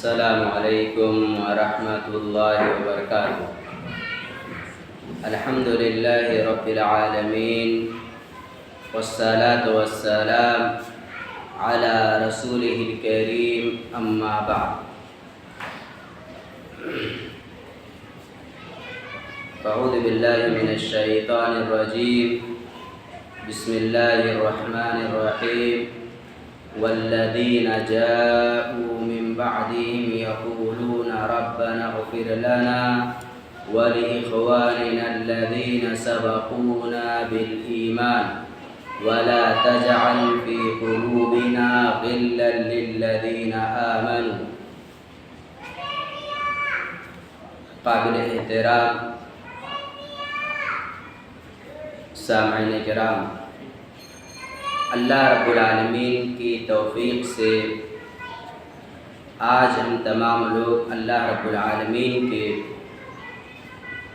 السلام علیکم ورحمۃ اللہ وبرکاتہ۔ الحمد للہ رب العالمین والصلاة والسلام علی رسولہ الکریم، اما بعد۔ اعوذ باللہ من الشیطان الرجیم، بسم اللہ الرحمن الرحیم۔ والذین جاءوا من بعدهم يقولون ربنا اغفر لنا ولإخواننا الذين سبقونا بالإيمان ولا تجعل في قلوبنا غلا للذين آمنوا۔ قابل احترام سامعین کرام، اللہ رب العالمین کی توفیق سے آج ہم تمام لوگ اللہ رب العالمین کے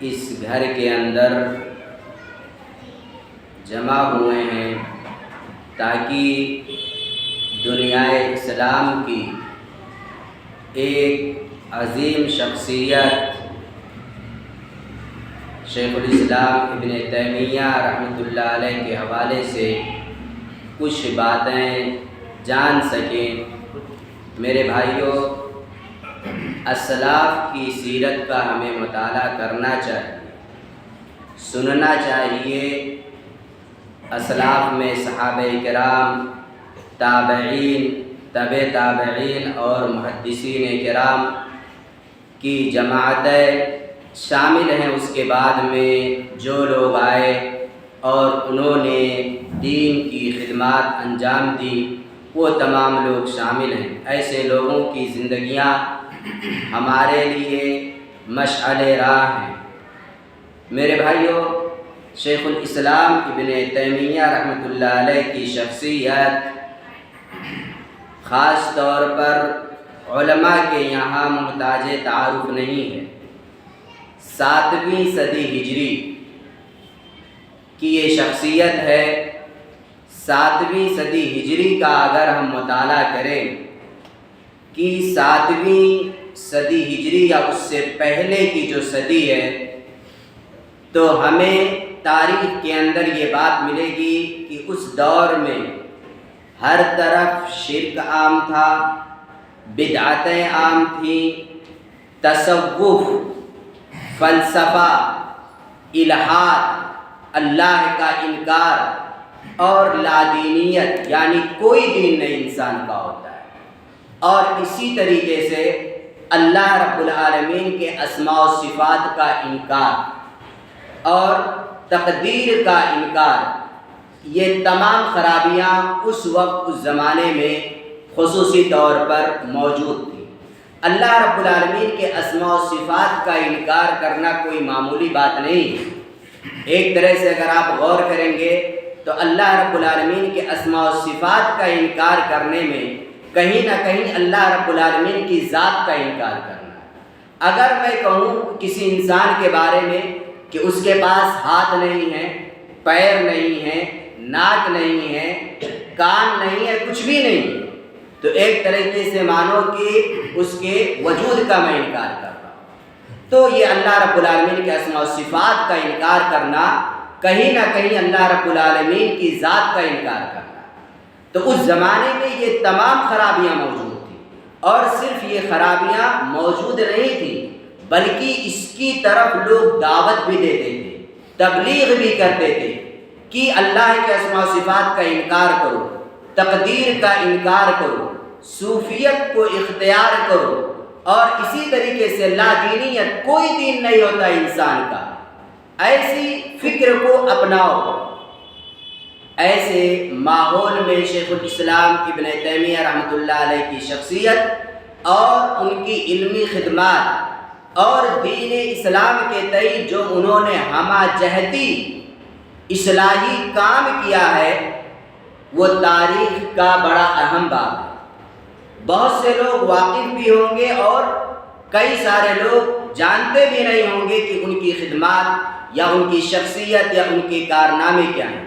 اس گھر کے اندر جمع ہوئے ہیں تاکہ دنیا اسلام کی ایک عظیم شخصیت شیخ الاسلام ابن تیمیہ رحمۃ اللہ علیہ کے حوالے سے کچھ باتیں جان سکیں۔ میرے بھائیوں، اسلاف کی سیرت کا ہمیں مطالعہ کرنا چاہیے، سننا چاہیے۔ اسلاف میں صحابہ کرام، تابعین، تبع تابعین اور محدثین کرام کی جماعتیں شامل ہیں۔ اس کے بعد میں جو لوگ آئے اور انہوں نے دین کی خدمات انجام دی، وہ تمام لوگ شامل ہیں۔ ایسے لوگوں کی زندگیاں ہمارے لیے مشعل راہ ہیں۔ میرے بھائیوں، شیخ الاسلام ابن تیمیہ رحمۃ اللہ علیہ کی شخصیت خاص طور پر علماء کے یہاں محتاج تعارف نہیں ہے۔ 7ویں صدی ہجری کی یہ شخصیت ہے۔ 7ویں صدی ہجری کا اگر ہم مطالعہ کریں کہ 7ویں صدی ہجری یا اس سے پہلے کی جو صدی ہے، تو ہمیں تاریخ کے اندر یہ بات ملے گی کہ اس دور میں ہر طرف شرک عام تھا، بدعتیں عام تھیں، تصوف، فلسفہ، الحاد، اللہ کا انکار اور لادینیت، یعنی کوئی دین نہیں انسان کا ہوتا ہے، اور اسی طریقے سے اللہ رب العالمین کے اسماء و صفات کا انکار اور تقدیر کا انکار، یہ تمام خرابیاں اس وقت اس زمانے میں خصوصی طور پر موجود تھیں۔ اللہ رب العالمین کے اسماء و صفات کا انکار کرنا کوئی معمولی بات نہیں ہے۔ ایک طرح سے اگر آپ غور کریں گے تو اللہ رب العالمین کے اسماء و صفات کا انکار کرنے میں کہیں نہ کہیں اللہ رب العالمین کی ذات کا انکار کرنا ہے۔ اگر میں کہوں کسی انسان کے بارے میں کہ اس کے پاس ہاتھ نہیں ہے، پیر نہیں ہے، ناک نہیں ہے، کان نہیں ہے، کچھ بھی نہیں، تو ایک طریقے سے مانو کہ اس کے وجود کا میں انکار کر رہا ہوں۔ تو یہ اللہ رب العالمین کے اسماء و صفات کا انکار کرنا کہیں نہ کہیں اللہ رب العالمین کی ذات کا انکار کرنا۔ تو اس زمانے میں یہ تمام خرابیاں موجود تھیں، اور صرف یہ خرابیاں موجود نہیں تھیں بلکہ اس کی طرف لوگ دعوت بھی دیتے تھے، تبلیغ بھی کرتے تھے کہ اللہ کے اسماء و صفات کا انکار کرو، تقدیر کا انکار کرو، صوفیت کو اختیار کرو، اور اسی طریقے سے لادینیت، کوئی دین نہیں ہوتا انسان کا، ایسی فکر کو اپناؤ۔ ایسے ماحول میں شیخ الاسلام ابن تیمیہ رحمۃ اللہ علیہ کی شخصیت اور ان کی علمی خدمات اور دین اسلام کے تئیں جو انہوں نے ہمہ جہتی اصلاحی کام کیا ہے، وہ تاریخ کا بڑا اہم باب ہے۔ بہت سے لوگ واقف بھی ہوں گے اور کئی سارے لوگ جانتے بھی نہیں ہوں گے کہ ان کی خدمات یا ان کی شخصیت یا ان کے کارنامے کیا ہیں۔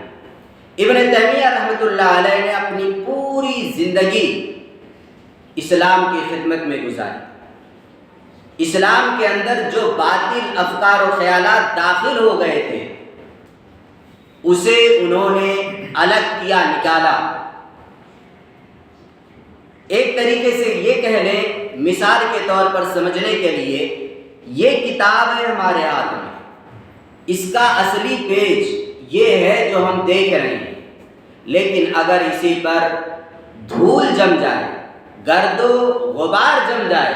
ابن تیمیہ رحمۃ اللہ علیہ نے اپنی پوری زندگی اسلام کی خدمت میں گزاری۔ اسلام کے اندر جو باطل افکار و خیالات داخل ہو گئے تھے اسے انہوں نے الگ کیا، نکالا۔ ایک طریقے سے یہ کہہ لیں، مثال کے طور پر سمجھنے کے لیے، یہ کتاب ہے ہمارے ہاتھ میں، اس کا اصلی پیج یہ ہے جو ہم دیکھ رہے ہیں، لیکن اگر اسی پر دھول جم جائے، گرد و غبار جم جائے،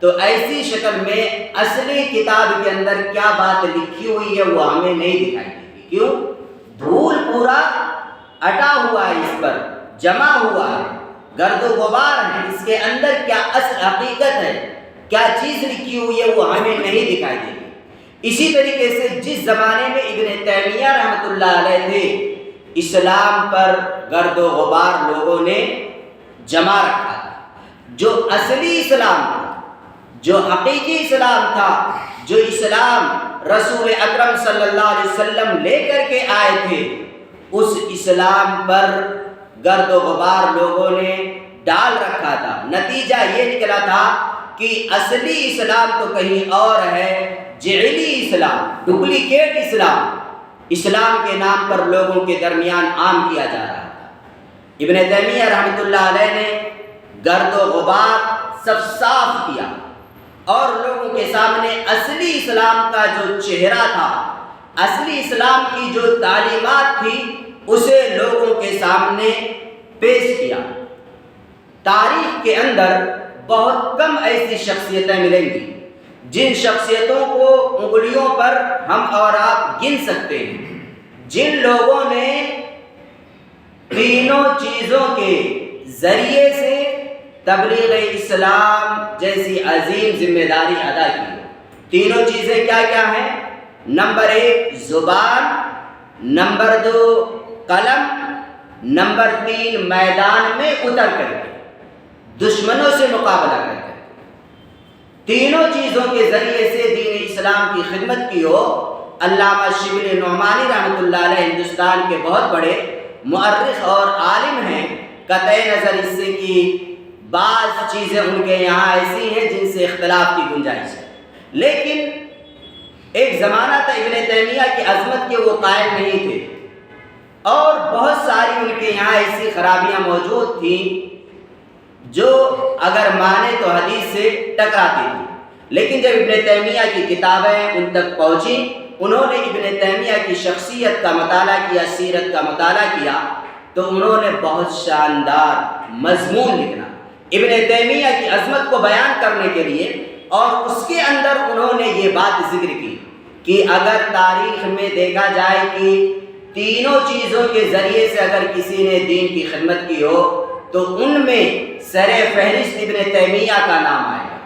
تو ایسی شکل میں اصلی کتاب کے اندر کیا بات لکھی ہوئی ہے وہ ہمیں نہیں دکھائی دیتی۔ کیوں؟ دھول پورا اٹا ہوا ہے، اس پر جمع ہوا ہے، گرد و غبار ہے، اس کے اندر کیا اصل حقیقت ہے، کیا چیز لکھی ہوئی ہے وہ ہمیں نہیں دکھائی دیتی۔ اسی طریقے سے جس زمانے میں ابن تیمیہ رحمۃ اللہ علیہ تھے، اسلام پر گرد و غبار لوگوں نے جمع رکھا تھا۔ جو اصلی اسلام تھا، جو حقیقی اسلام تھا، جو اسلام رسول اکرم صلی اللہ علیہ وسلم لے کر کے آئے تھے، اس اسلام پر گرد و غبار لوگوں نے ڈال رکھا تھا۔ نتیجہ یہ نکلا تھا کہ اصلی اسلام تو کہیں اور ہے، جعلی اسلام، ڈپلیکیٹ اسلام، اسلام کے نام پر لوگوں کے درمیان عام کیا جا رہا تھا۔ ابن تیمیہ رحمۃ اللہ علیہ نے گرد و غبار سب صاف کیا اور لوگوں کے سامنے اصلی اسلام کا جو چہرہ تھا، اصلی اسلام کی جو تعلیمات تھی، اسے لوگوں کے سامنے پیش کیا۔ تاریخ کے اندر بہت کم ایسی شخصیتیں ملیں گی جن شخصیتوں کو انگلیوں پر ہم اور آپ گن سکتے ہیں، جن لوگوں نے تینوں چیزوں کے ذریعے سے تبلیغ اسلام جیسی عظیم ذمہ داری ادا کی۔ تینوں چیزیں کیا کیا ہیں؟ نمبر 1 زبان، نمبر 2 قلم، نمبر 3 میدان میں اتر کر کے دشمنوں سے مقابلہ کر کے۔ تینوں چیزوں کے ذریعے سے دین اسلام کی خدمت کی ہو۔ علامہ شبلی نعمانی رحمۃ اللہ علیہ ہندوستان کے بہت بڑے مؤرخ اور عالم ہیں، قطع نظر اس سے کہ بعض چیزیں ان کے یہاں ایسی ہیں جن سے اختلاف کی گنجائش ہے، لیکن ایک زمانہ تھا ابن تیمیہ کی عظمت کے وہ قائل نہیں تھے، اور بہت ساری ان کے یہاں ایسی خرابیاں موجود تھیں جو اگر مانے تو حدیث سے ٹکراتی تھی۔ لیکن جب ابن تیمیہ کی کتابیں ان تک پہنچیں، انہوں نے ابن تیمیہ کی شخصیت کا مطالعہ کیا، سیرت کا مطالعہ کیا، تو انہوں نے بہت شاندار مضمون لکھنا ابن تیمیہ کی عظمت کو بیان کرنے کے لیے، اور اس کے اندر انہوں نے یہ بات ذکر کی کہ اگر تاریخ میں دیکھا جائے کہ تینوں چیزوں کے ذریعے سے اگر کسی نے دین کی خدمت کی ہو تو ان میں سر فہرست ابن تیمیہ کا نام آئے گا۔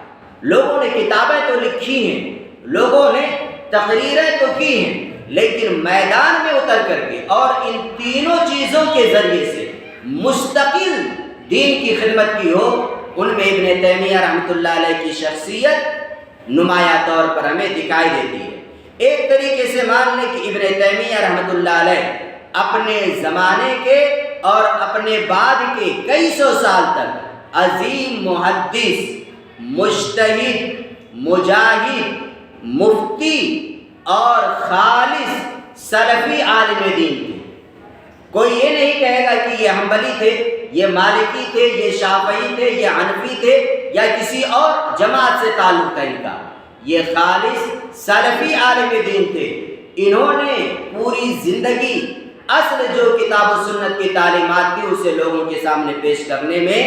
لوگوں نے کتابیں تو لکھی ہیں، لوگوں نے تقریریں تو کی ہیں، لیکن میدان میں اتر کر کے اور ان تینوں چیزوں کے ذریعے سے مستقل دین کی خدمت کی ہو، ان میں ابن تیمیہ رحمۃ اللہ علیہ کی شخصیت نمایاں طور پر ہمیں دکھائی دیتی ہے۔ ایک طریقے سے مان لیں کہ ابن تیمیہ رحمۃ اللہ علیہ اپنے زمانے کے اور اپنے بعد کے کئی سو سال تک عظیم محدث، مجتہد، مجاہد، مفتی اور خالص سلفی عالم دین تھے۔ کوئی یہ نہیں کہے گا کہ یہ حنبلی تھے، یہ مالکی تھے، یہ شافعی تھے، یہ حنفی تھے، یا کسی اور جماعت سے تعلق تھا ان کا۔ یہ خالص سلفی عالم دین تھے۔ انہوں نے پوری زندگی اصل جو کتاب و سنت کی تعلیمات تھی اسے لوگوں کے سامنے پیش کرنے میں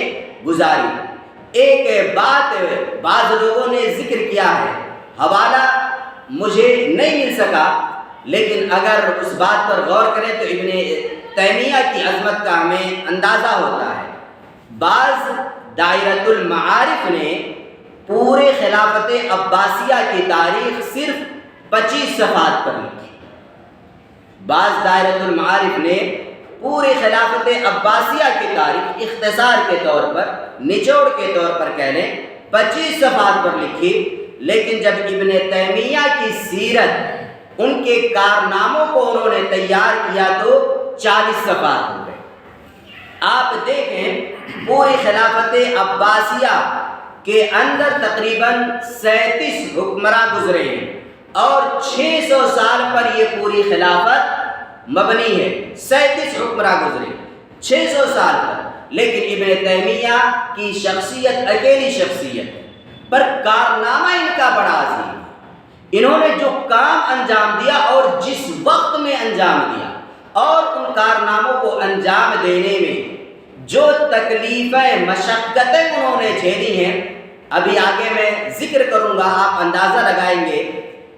گزاری۔ ایک بات بعض لوگوں نے ذکر کیا ہے، حوالہ مجھے نہیں مل سکا، لیکن اگر اس بات پر غور کریں تو ابن تیمیہ کی عظمت کا ہمیں اندازہ ہوتا ہے۔ بعض دائرۃ المعارف نے پورے خلافت عباسیہ کی تاریخ صرف 25 صفحات پر لکھی۔ بعض دائرۃ المعارف نے پورے خلافت عباسیہ کی تاریخ اختصار کے طور پر، نچوڑ کے طور پر کہہ لیں 25 صفحات پر لکھی، لیکن جب ابن تیمیہ کی سیرت، ان کے کارناموں کو انہوں نے تیار کیا تو 40 صفحات ہو گئے۔ آپ دیکھیں پوری خلافت عباسیہ کے اندر تقریباً 37 حکمراں گزرے ہیں اور 600 سال پر یہ پوری خلافت مبنی ہے۔ 37 حکمراں گزرے 600 سال پر، لیکن ابن تیمیہ کی شخصیت اکیلی شخصیت ہے، پر کارنامہ ان کا بڑا عظیم ہے۔ انہوں نے جو کام انجام دیا اور جس وقت میں انجام دیا اور ان کارناموں کو انجام دینے میں جو تکلیفیں مشقتیں انہوں نے جھیلی ہیں، ابھی آگے میں ذکر کروں گا، آپ اندازہ لگائیں گے،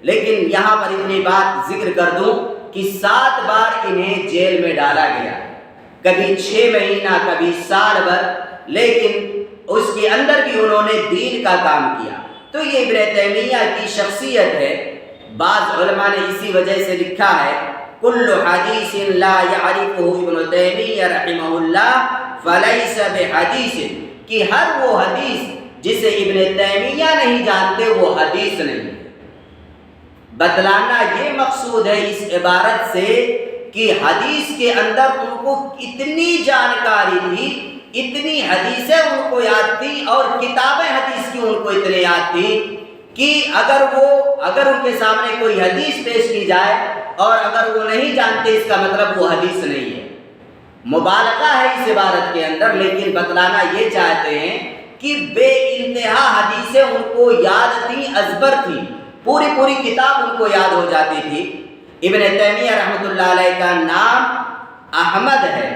لیکن یہاں پر اتنی بات ذکر کر دوں کہ 7 بار انہیں جیل میں ڈالا گیا، کبھی 6 مہینہ کبھی سال بھر، لیکن اس کے اندر بھی انہوں نے دین کا کام کیا۔ تو یہ ابن تیمیہ کی شخصیت ہے۔ بعض علماء نے اسی وجہ سے لکھا ہے کل حدیث لا یعرفہ ابن تیمیہ رحمہ اللہ فلیس بحدیث، کہ ہر وہ حدیث جسے ابن تیمیہ نہیں جانتے وہ حدیث نہیں۔ بتلانا یہ مقصود ہے اس عبارت سے کہ حدیث کے اندر ان کو اتنی جانکاری تھی، اتنی حدیثیں ان کو یاد تھی اور کتابیں حدیث کی ان کو اتنے یاد تھی کہ اگر ان کے سامنے کوئی حدیث پیش کی جائے اور اگر وہ نہیں جانتے، اس کا مطلب وہ حدیث نہیں ہے۔ مبالغہ ہے اس عبارت کے اندر، لیکن بتلانا یہ چاہتے ہیں کہ بے انتہا حدیثیں ان کو یاد تھیں، ازبر تھیں، پوری کتاب ان کو یاد ہو جاتی تھی۔ ابن تیمیہ رحمۃ اللہ علیہ کا نام احمد ہے،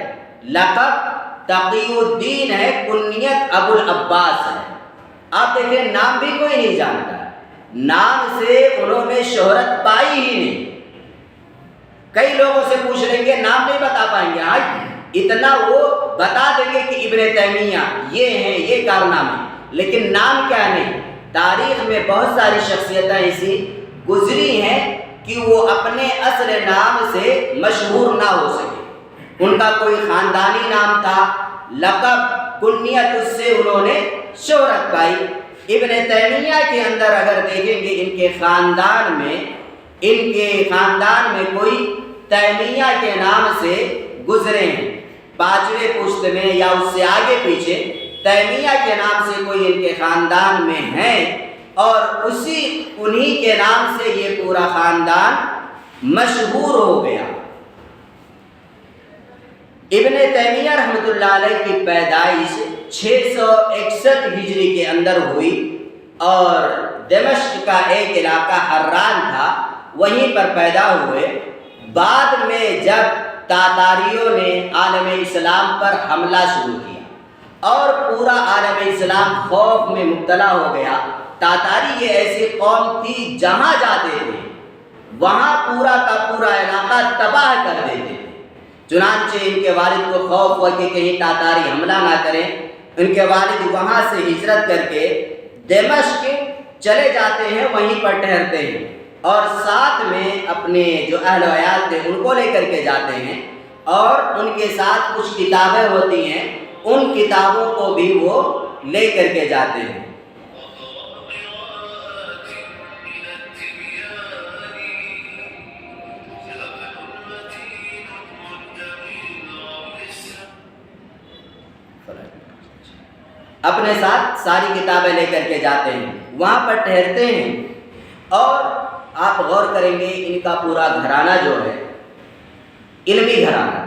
لقب تقی الدین ہے، کنیت ابو العباس ہے۔ آپ دیکھیں نام بھی کوئی نہیں جانتا، نام سے انہوں نے شہرت پائی ہی نہیں۔ کئی لوگوں سے پوچھ لیں گے نام نہیں بتا پائیں گے، اتنا وہ بتا دیں گے کہ ابن تیمیہ یہ ہیں، یہ کارنامے، لیکن نام کیا نہیں۔ تاریخ میں بہت ساری شخصیتیں ایسی گزری ہیں کہ وہ اپنے اصل نام سے مشہور نہ ہو سکے۔ ان کا کوئی خاندانی نام تھا، لقب کنیت، اس سے انہوں نے شہرت پائی۔ ابن تیمیہ کے اندر اگر دیکھیں گے ان کے خاندان میں کوئی تیمیہ کے نام سے گزرے ہیں، 5ویں پشت میں یا اس سے آگے پیچھے تیمیہ کے نام سے کوئی ان کے خاندان میں ہیں، اور انہی کے نام سے یہ پورا خاندان مشہور ہو گیا۔ ابن تیمیہ رحمۃ اللہ علیہ کی پیدائش 661 ہجری کے اندر ہوئی اور دمشق کا ایک علاقہ حران تھا، وہیں پر پیدا ہوئے۔ بعد میں جب تاتاریوں نے عالم اسلام پر حملہ شروع کیا اور پورا عالم اسلام خوف میں مبتلا ہو گیا، تاتاری یہ ایسی قوم تھی جہاں جاتے تھے وہاں پورا کا پورا علاقہ تباہ کر دیتے تھے۔ چنانچہ ان کے والد کو خوف ہوا کہ کہیں تاتاری حملہ نہ کریں، ان کے والد وہاں سے ہجرت کر کے دمشق چلے جاتے ہیں، وہیں پر ٹھہرتے ہیں اور ساتھ میں اپنے جو اہل و عیال تھے ان کو لے کر کے جاتے ہیں، اور ان کے ساتھ کچھ کتابیں ہوتی ہیں، ان کتابوں کو بھی وہ لے کر کے جاتے ہیں۔ اپنے ساتھ ساری کتابیں لے کر کے جاتے ہیں، وہاں پر ٹھہرتے ہیں، اور آپ غور کریں گے ان کا پورا گھرانہ جو ہے علمی گھرانہ،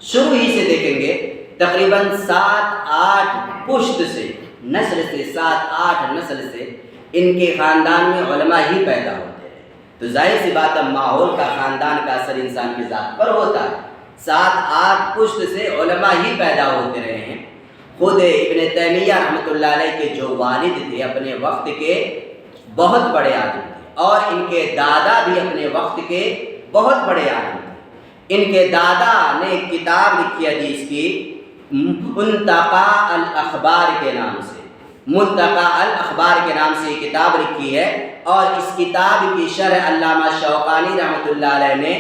شروع ہی سے دیکھیں گے تقریباً 7-8 پشت سے، نسل سے 7-8 نسل سے ان کے خاندان میں علماء ہی پیدا ہوتے ہیں۔ تو ظاہر سی بات ہے ماحول کا، خاندان کا اثر انسان کی ذات پر ہوتا ہے۔ 7-8 پشت سے علماء ہی پیدا ہوتے رہے ہیں۔ خود ابن تیمیہ رحمۃ اللہ علیہ کے جو والد تھے اپنے وقت کے بہت بڑے عالم تھے، اور ان کے دادا بھی اپنے وقت کے بہت بڑے عالم تھے۔ ان کے دادا نے ایک کتاب لکھی حدیث کی، منتقى الاخبار کے نام سے، منتقى الاخبار کے نام سے یہ کتاب لکھی ہے، اور اس کتاب کی شرح علامہ شوکانی رحمۃ اللہ علیہ نے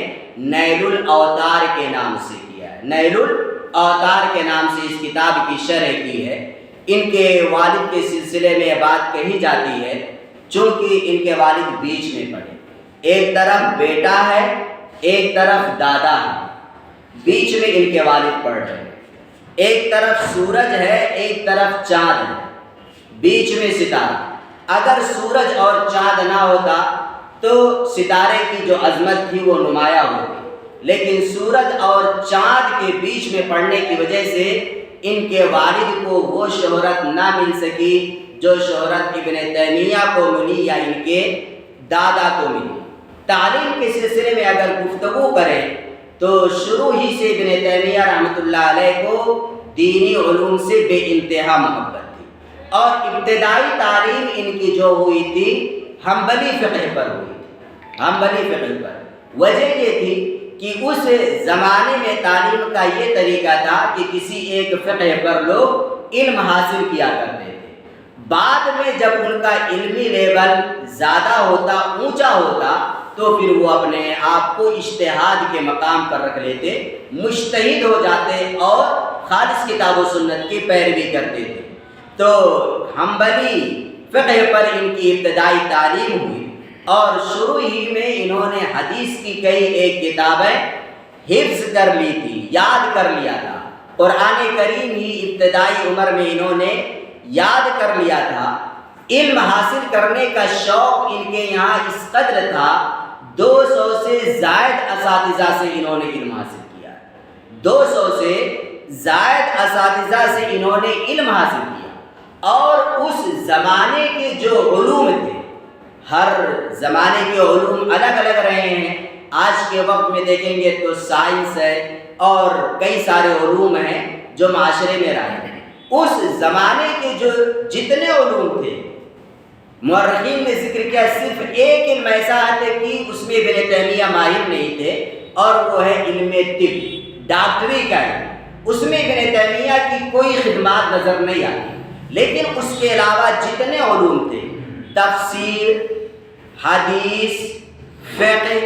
نیل الاوطار کے نام سے کیا ہے۔ نیل الاوطار کے نام سے اس کتاب کی شرح کی ہے۔ ان کے والد کے سلسلے میں یہ بات کہی جاتی ہے، چونکہ ان کے والد بیچ میں پڑے، ایک طرف بیٹا ہے ایک طرف دادا ہے، بیچ میں ان کے والد پڑھ رہے ہیں، ایک طرف سورج ہے ایک طرف چاند ہے، بیچ میں ستارہ. اگر سورج اور چاند نہ ہوتا تو ستارے کی جو عظمت تھی وہ نمایاں ہوتی، لیکن سورج اور چاند کے بیچ میں پڑنے کی وجہ سے ان کے والد کو وہ شہرت نہ مل سکی جو شہرت ابن تیمیہ کو ملی یا ان کے دادا کو ملی. تعلیم کے سلسلے میں اگر گفتگو کریں تو شروع ہی سے ابن تیمیہ رحمۃ اللہ علیہ کو دینی علوم سے بے انتہا محبت تھی، اور ابتدائی تعلیم ان کی جو ہوئی تھی حنبلی فقہ پر ہوئی تھی. حنبلی فقہ پر وجہ یہ تھی کہ اس زمانے میں تعلیم کا یہ طریقہ تھا کہ کسی ایک فقہ پر لوگ علم حاصل کیا کرتے تھے. بعد میں جب ان کا علمی لیول زیادہ ہوتا، اونچا ہوتا، تو پھر وہ اپنے آپ کو اجتہاد کے مقام پر رکھ لیتے، مجتہد ہو جاتے اور خالص کتاب و سنت کی پیروی کرتے تھے. تو حنبلی فقہ پر ان کی ابتدائی تعلیم ہوئی، اور شروع ہی میں انہوں نے حدیث کی کئی ایک کتابیں حفظ کر لی تھی، یاد کر لیا تھا. قرآن کریم ہی ابتدائی عمر میں انہوں نے یاد کر لیا تھا. علم حاصل کرنے کا شوق ان کے یہاں اس قدر تھا، 200 سے زائد اساتذہ سے انہوں نے علم حاصل کیا. 200 سے زائد اساتذہ سے انہوں نے علم حاصل کیا. اور اس زمانے کے جو علوم تھے، ہر زمانے کے علوم الگ الگ رہے ہیں. آج کے وقت میں دیکھیں گے تو سائنس ہے اور کئی سارے علوم ہیں جو معاشرے میں رہے ہیں. اس زمانے کے جو جتنے علوم تھے، مورخین نے ذکر کیا صرف ایک علم ایسا ہے کہ اس میں ابن تیمیہ ماہر نہیں تھے، اور وہ ہے علم طب، ڈاکٹری کا علم. اس میں ابن تیمیہ کی کوئی خدمات نظر نہیں آتی. لیکن اس کے علاوہ جتنے علوم تھے، تفسیر، حدیث، فقہ،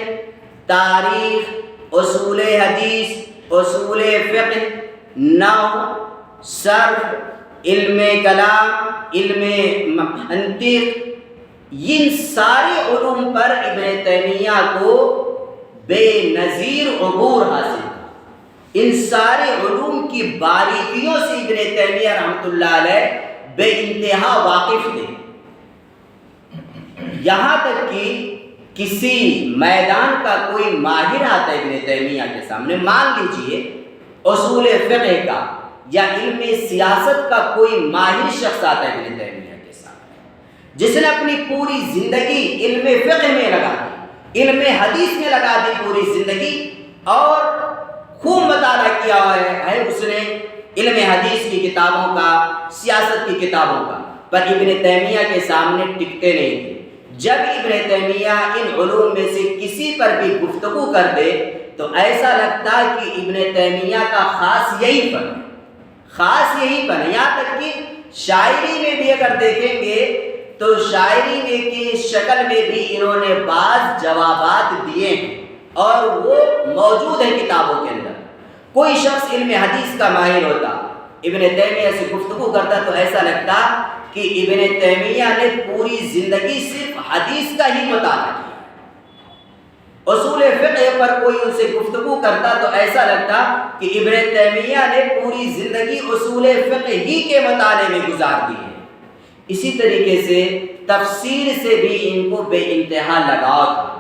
تاریخ، اصول حدیث، اصول فقہ، نحو، صرف، علم کلام، علم منطق، ان سارے علوم پر ابن تیمیہ کو بے نظیر عبور حاصل تھا. ان سارے علوم کی باریکیوں سے ابن تیمیہ رحمۃ اللہ علیہ بے انتہا واقف تھے. یہاں تک کہ کسی میدان کا کوئی ماہر آتا ہے ابن تیمیہ کے سامنے، مان لیجئے اصول فقہ کا یا علم سیاست کا کوئی ماہر شخص آتا ہے ابن تیمیہ کے سامنے، جس نے اپنی پوری زندگی علم فقہ میں لگا دی، علم حدیث میں لگا دی پوری زندگی، اور خوب مطالعہ کیا ہے اس نے علم حدیث کی کتابوں کا، سیاست کی کتابوں کا، پر ابن تیمیہ کے سامنے ٹکتے نہیں تھے. جب ابن تیمیہ ان علوم میں سے کسی پر بھی گفتگو کر دے تو ایسا لگتا ہے کہ ابن تیمیہ کا خاص یہی فن ہے، خاص یہی فن ہے. یہاں تک کہ شاعری میں بھی اگر دیکھیں گے تو شاعری میں کی شکل میں بھی انہوں نے بعض جوابات دیے ہیں، اور وہ موجود ہیں کتابوں کے اندر. کوئی شخص علم حدیث کا ماہر ہوتا، ابن تیمیہ سے گفتگو کرتا تو ایسا لگتا کہ ابن تیمیہ نے پوری زندگی صرف حدیث کا ہی مطالعہ کیا. اصول فقہ پر کوئی ان سے گفتگو کرتا تو ایسا لگتا کہ ابن تیمیہ نے پوری زندگی اصول فقہ ہی کے مطالعے میں گزار دی ہے. اسی طریقے سے تفسیر سے بھی ان کو بے انتہا لگاؤ تھا.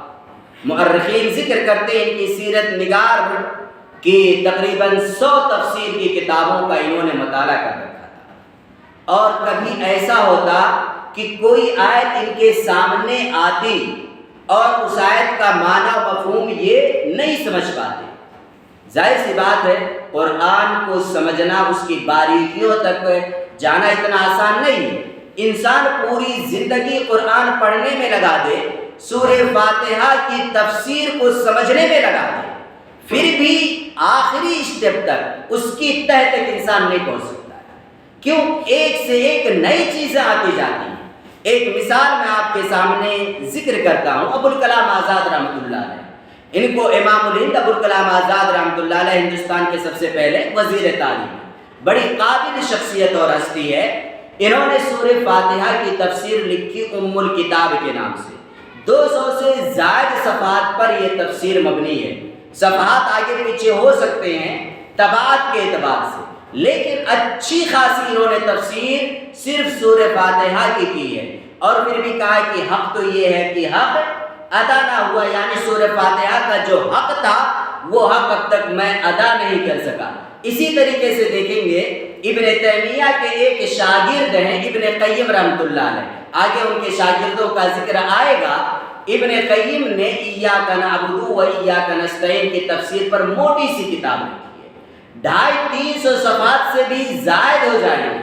مؤرخین ذکر کرتے ہیں ان کی سیرت نگار کہ تقریباً 100 تفسیر کی کتابوں کا انہوں نے مطالعہ کر رکھا تھا. اور کبھی ایسا ہوتا کہ کوئی آیت ان کے سامنے آتی اور اس آیت کا معنی و مفہوم یہ نہیں سمجھ پاتے. ظاہر سی بات ہے قرآن کو سمجھنا، اس کی باریکیوں تک جانا اتنا آسان نہیں ہے. انسان پوری زندگی قرآن پڑھنے میں لگا دے، سورہ فاتحہ کی تفسیر کو سمجھنے میں لگا دے، پھر بھی آخری اسٹیپ تک، اس کی تہ تک انسان نہیں پہنچ سکتا. کیوں؟ ایک سے ایک نئی چیزیں آتی جاتی ہیں. ایک مثال میں آپ کے سامنے ذکر کرتا ہوں. ابوالکلام آزاد رحمۃ اللہ علیہ، ان کو امام الہند ابوالکلام آزاد رحمۃ اللہ علیہ ہندوستان کے سب سے پہلے وزیر تعلیم، بڑی قابل شخصیت اور ہستی ہے. انہوں نے سورہ فاتحہ کی تفسیر لکھی ام الکتاب کے نام سے. 200 سے زائد صفحات پر یہ تفسیر مبنی ہے. صفحات آگے پیچھے ہو سکتے ہیں طباعت کے اعتبار سے، لیکن اچھی خاصی انہوں نے تفسیر صرف سورہ فاتحہ کی ہے، اور پھر بھی کہا کہ حق تو یہ ہے کہ حق ادا نہ ہوا، یعنی سورہ فاتحہ کا جو حق تھا وہ حق اب تک میں ادا نہیں کر سکا۔ اسی طریقے سے دیکھیں گے ابن تیمیہ کے ایک شاگرد ہیں ابن قیم رحمۃ اللہ علیہ، آگے ان کے شاگردوں کا ذکر آئے گا۔ ابن قیم نے ایاک نعبد و ایاک نستعین کی تفسیر پر موٹی سی کتاب لکھی ہے، 250-300 صفحات سے بھی زائد ہو جائیں گے۔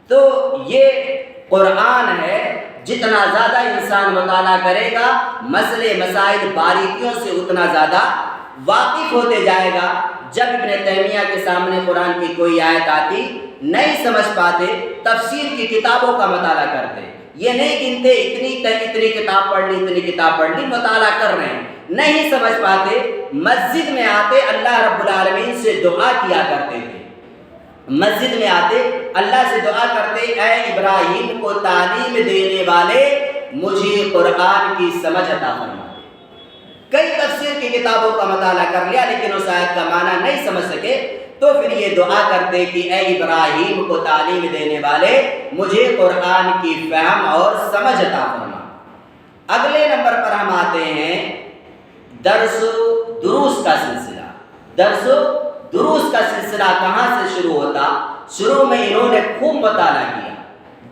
تو یہ قرآن ہے، جتنا زیادہ انسان مطالعہ کرے گا مسئلے مسائل باریکیوں سے اتنا زیادہ واقف ہوتے جائے گا۔ جب ابن تیمیہ کے سامنے قرآن کی کوئی آیت آتی نہیں سمجھ پاتے، تفسیر کی کتابوں کا مطالعہ کرتے، یہ نہیں گنتے اتنی کتاب پڑھ لی، اتنی کتاب پڑھ لی، مطالعہ کر رہے ہیں، نہیں سمجھ پاتے، مسجد میں آتے اللہ رب العالمین سے دعا کیا کرتے تھے، مسجد میں آتے اللہ سے دعا کرتے، اے ابراہیم کو تعلیم دینے والے مجھے قرآن کی سمجھ عطا فرما۔ کئی تفسیر کی کتابوں کا مطالعہ کر لیا لیکن اس آیت کا معنی نہیں سمجھ سکے، تو پھر یہ دعا کرتے کہ اے ابراہیم کو تعلیم دینے والے مجھے قرآن کی فہم اور سمجھ عطا فرما۔ اگلے نمبر پر ہم آتے ہیں درس و دروس کا سلسلہ۔ درس و دروس کا سلسلہ کہاں سے شروع ہوتا؟ شروع میں انہوں نے خوب مطالعہ کیا،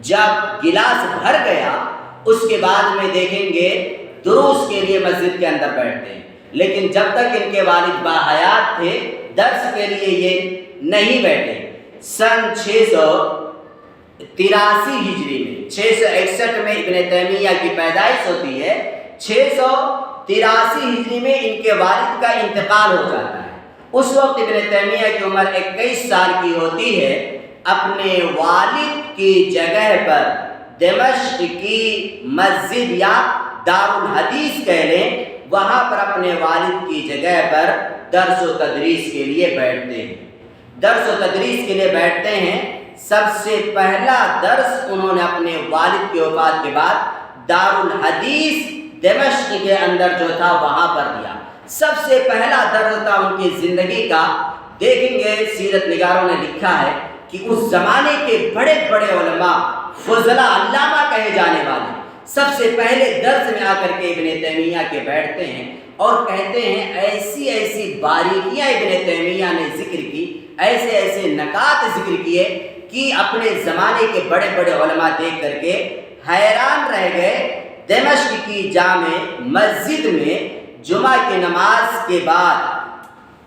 جب گلاس بھر گیا اس کے بعد میں دیکھیں گے دروس کے لیے مسجد کے اندر بیٹھتے ہیں، لیکن جب تک ان کے والد باحیات تھے درس کے لیے یہ نہیں بیٹھے۔ سن 683 ہجری میں، 661 میں ابن تیمیہ کی پیدائش ہوتی ہے، 683 ہجری میں ان کے والد کا انتقال ہو جاتا ہے۔ اس وقت ابن تیمیہ کی عمر 21 سال کی ہوتی ہے۔ اپنے والد کی جگہ پر دمشق کی مسجد یا دارالحدیث کہہ لیں، وہاں پر اپنے والد کی جگہ پر درس و تدریس کے لیے بیٹھتے ہیں، درس و تدریس کے لیے بیٹھتے ہیں۔ سب سے پہلا درس انہوں نے اپنے والد کی وفات کے بعد دارالحدیث دمشق کے اندر جو تھا وہاں پر دیا۔ سب سے پہلا درس تھا ان کی زندگی کا۔ دیکھیں گے سیرت نگاروں نے لکھا ہے کہ اس زمانے کے بڑے بڑے علماء، فضلاء، علامہ کہے جانے والے سب سے پہلے درس میں آ کر کے ابن تیمیہ کے بیٹھتے ہیں اور کہتے ہیں ایسی ایسی باریکیاں ابن تیمیہ نے ذکر کی، ایسے ایسے نکات ذکر کیے کہ اپنے زمانے کے بڑے بڑے علماء دیکھ کر کے حیران رہ گئے۔ دمشق کی جامع مسجد میں جمعہ کی نماز کے بعد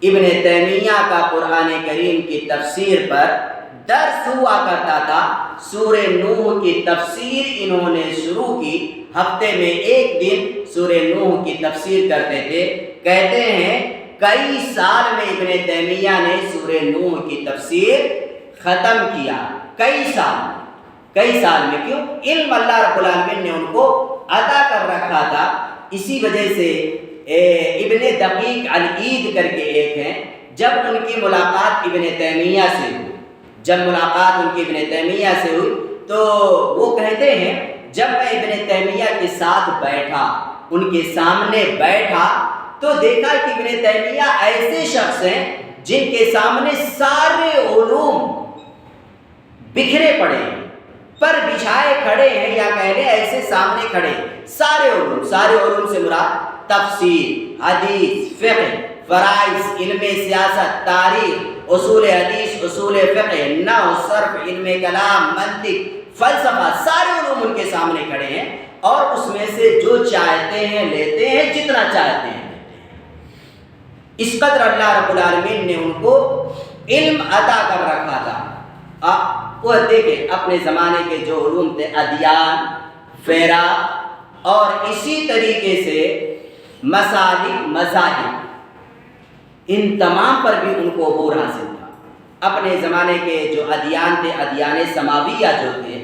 ابن تیمیہ کا قرآن کریم کی تفسیر پر درس ہوا کرتا تھا۔ سورہ نوح کی تفسیر انہوں نے شروع کی، ہفتے میں ایک دن سورہ نوح کی تفسیر کرتے تھے۔ کہتے ہیں کئی سال میں ابن تیمیہ نے سورہ نوح کی تفسیر ختم کیا، کئی سال میں۔ کیوں؟ علم اللہ رب العالمین نے ان کو عطا کر رکھا تھا۔ اسی وجہ سے ابن دقیق العید کر کے ایک ہیں، جب ان کی ملاقات ابن تیمیہ سے ہوئی، تو وہ کہتے ہیں جب میں ابن تیمیہ کے ساتھ بیٹھا، ان کے سامنے بیٹھا تو دیکھا کہ ابن تیمیہ ایسے شخص ہیں جن کے سامنے سارے علوم بکھرے پڑے ہیں، پر بچھائے کھڑے ہیں، یا کہہ لیں ایسے سامنے کھڑے ہیں۔ سارے علوم سے مراد تفسیر، حدیث، فقہ، فرائض، علم سیاست، تاریخ، اصول حدیث، اصول فقہ، نحو، صرف، علم کلام، منطق، فلسفہ، سارے علوم ان کے سامنے کھڑے ہیں، اور اس میں سے جو چاہتے ہیں لیتے ہیں، جتنا چاہتے ہیں لیتے ہیں۔ اس قدر اللہ رب العالمین نے ان کو علم عطا کر رکھا تھا۔ وہ دیکھیں اپنے زمانے کے جو علوم تھے، ادیان، فیرا، اور اسی طریقے سے مسالک، مذاہب، ان تمام پر بھی ان کو عبور حاصل تھا۔ اپنے زمانے کے جو ادیان تھے، ادیان سماویہ جو تھے،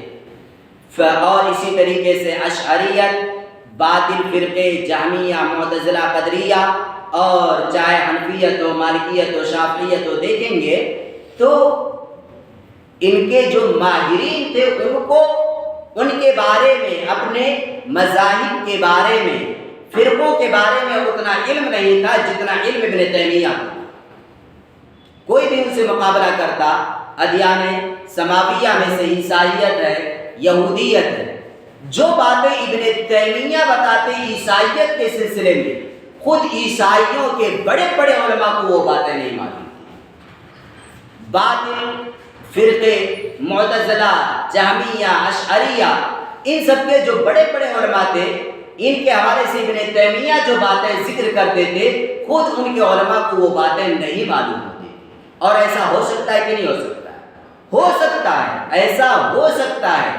اور اسی طریقے سے اشعریت، باطل فرقے، جہمیہ، معتزلہ، قدریہ، اور چاہے حنفیت ہو، مالکیت ہو، شافعیت ہو، دیکھیں گے تو ان کے جو ماہرین تھے ان کو ان کے بارے میں، اپنے مذاہب کے بارے میں، فرقوں کے بارے میں اتنا علم نہیں تھا جتنا علم ابن تیمیہ کو۔ کوئی بھی ان سے مقابلہ کرتا، ادیان سماویہ میں سے عیسائیت ہے، یہودیت ہے، جو باتیں ابن تیمیہ بتاتے عیسائیت کے سلسلے میں، خود عیسائیوں کے بڑے بڑے علماء کو وہ باتیں نہیں معلوم۔ باطل فرقے معتزلہ، جہمیہ، اشعریہ، ان سب کے جو بڑے بڑے علماء تھے، ان کے حوالے سے ابن تیمیہ جو باتیں ذکر کرتے تھے، خود ان کے علماء کو وہ باتیں نہیں معلوم ہوتی۔ اور ایسا ہو سکتا ہے کہ نہیں ہو سکتا؟ ہو سکتا ہے، ایسا ہو سکتا ہے۔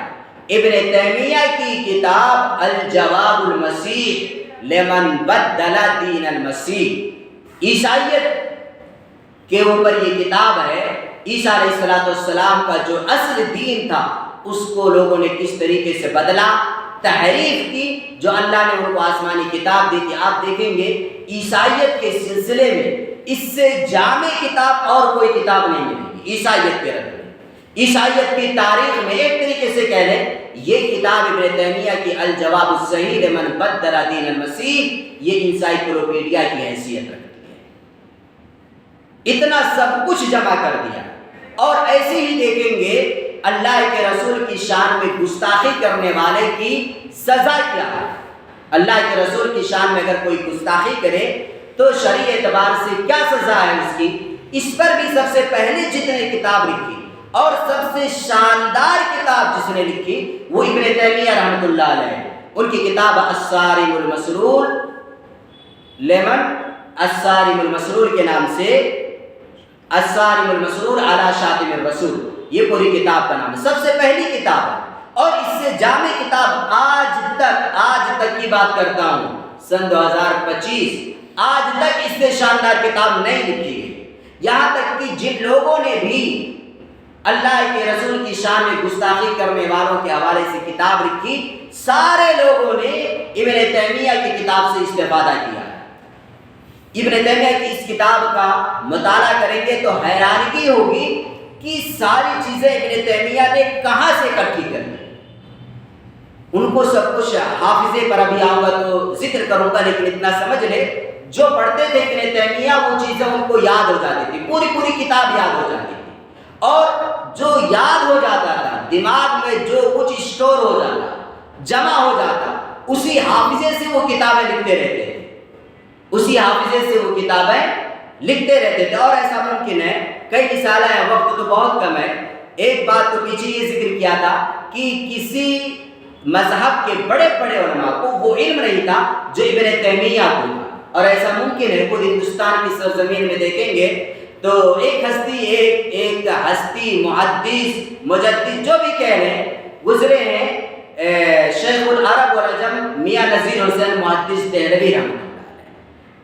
ابن تیمیہ کی کتاب الجواب المسیح لمن بدل دین المسیح، عیسائیت کے اوپر یہ کتاب ہے، عیسیٰ علیہ السلام کا جو اصل دین تھا اس کو لوگوں نے کس طریقے سے بدلا، تحریف کی، جو اللہ نے ان کو آسمانی کتاب دی تھی۔ آپ دیکھیں گے عیسائیت کے سلسلے میں اس سے جامع کتاب اور کوئی کتاب نہیں ملے گی عیسائیت کے رد میں۔ عیسائیت کی تاریخ میں ایک طریقے سے کہہ لیں، یہ کتاب ابن تیمیہ کی الجواب الصحیح لمن بدل دین المسیح، یہ انسائکلوپیڈیا کی حیثیت رکھتی ہے۔ اتنا سب کچھ جمع کر دیا۔ اور ایسے ہی دیکھیں گے اللہ کے رسول کی شان میں گستاخی کرنے والے کی سزا کیا ہے۔ اللہ کے رسول کی شان میں اگر کوئی گستاخی کرے تو شرعی اعتبار سے کیا سزا ہے اس کی، اس پر بھی سب سے پہلے جتنے کتاب لکھی اور سب سے شاندار کتاب جس نے لکھی وہ ابن تیمیہ رحمۃ اللہ علیہ، ان کی کتاب الصارم المسلول، لیمن الصارم المسلول کے نام سے، الصارم المسلول علی شاتم الرسول، یہ پوری کتاب کا نام ہے، سب سے پہلی کتاب ہے۔ اور اس سے جامع کتاب آج تک کی بات کرتا ہوں، سن 2025، آج تک اس سے شاندار کتاب نہیں لکھی گئی۔ یہاں تک کہ جن لوگوں نے بھی اللہ کے رسول کی شان میں گستاخی کرنے والوں کے حوالے سے کتاب لکھی، سارے لوگوں نے ابن تیمیہ کی کتاب سے استفادہ کیا ہے۔ ابن تیمیہ کی اس کتاب کا مطالعہ کریں گے تو حیرانگی ہوگی کہ ساری چیزیں ابن تیمیہ نے کہاں سے اکٹھی کر لی۔ ان کو سب کچھ حافظے پر ابھی آؤں گا تو ذکر کروں گا، لیکن اتنا سمجھ لے جو پڑھتے تھے ابن تیمیہ وہ چیزیں ان کو یاد ہو جاتی تھی، پوری کتاب یاد ہو جاتی تھی، اور جو یاد ہو جاتا تھا دماغ میں، جو کچھ اسٹور ہو جاتا، جمع ہو جاتا، اسی حافظے سے وہ کتابیں لکھتے رہتے تھے، اسی حافظے سے وہ کتابیں لکھتے رہتے تھے۔ اور ایسا ممکن ہے، کئی مثالیں ہیں، وقت تو بہت کم ہے۔ ایک بات تو پیچھے یہ ذکر کیا تھا کہ کسی مذہب کے بڑے بڑے علماء کو وہ علم نہیں تھا جو ابن تیمیہ کو تھا، اور ایسا ممکن ہے خود ہندوستان کی سرزمین میں دیکھیں گے تو ایک ہستی محدث مجدد جو بھی کہہ لیں گزرے ہیں، شیخ العرب والعجم میاں نذیر حسین محدث دہلوی رحمۃ اللہ علیہ،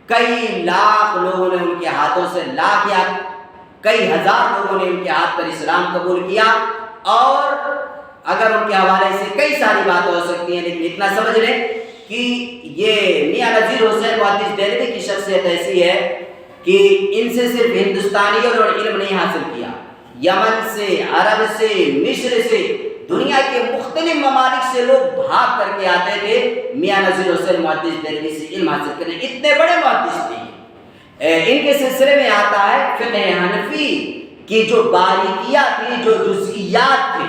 کئی لاکھ لوگوں نے ان کے ہاتھوں سے یا کئی ہزار لوگوں نے ان کے ہاتھ پر اسلام قبول کیا، اور اگر ان کے حوالے سے کئی ساری باتیں ہو سکتی ہیں، لیکن اتنا سمجھ لیں کہ یہ میاں نذیر حسین محدث دہلوی کی شخصیت ایسی ہے کہ ان سے صرف ہندوستانیوں نے علم نہیں حاصل کیا، یمن سے، عرب سے، مصر سے، دنیا کے مختلف ممالک سے لوگ بھاگ کر کے آتے تھے میاں نذیر حسین محدث دہلوی سے علم حاصل کرنے، اتنے بڑے محدث تھے۔ ان کے سلسلے میں آتا ہے فقہ حنفی کی جو باریکیات تھی، جو جزئیات تھے،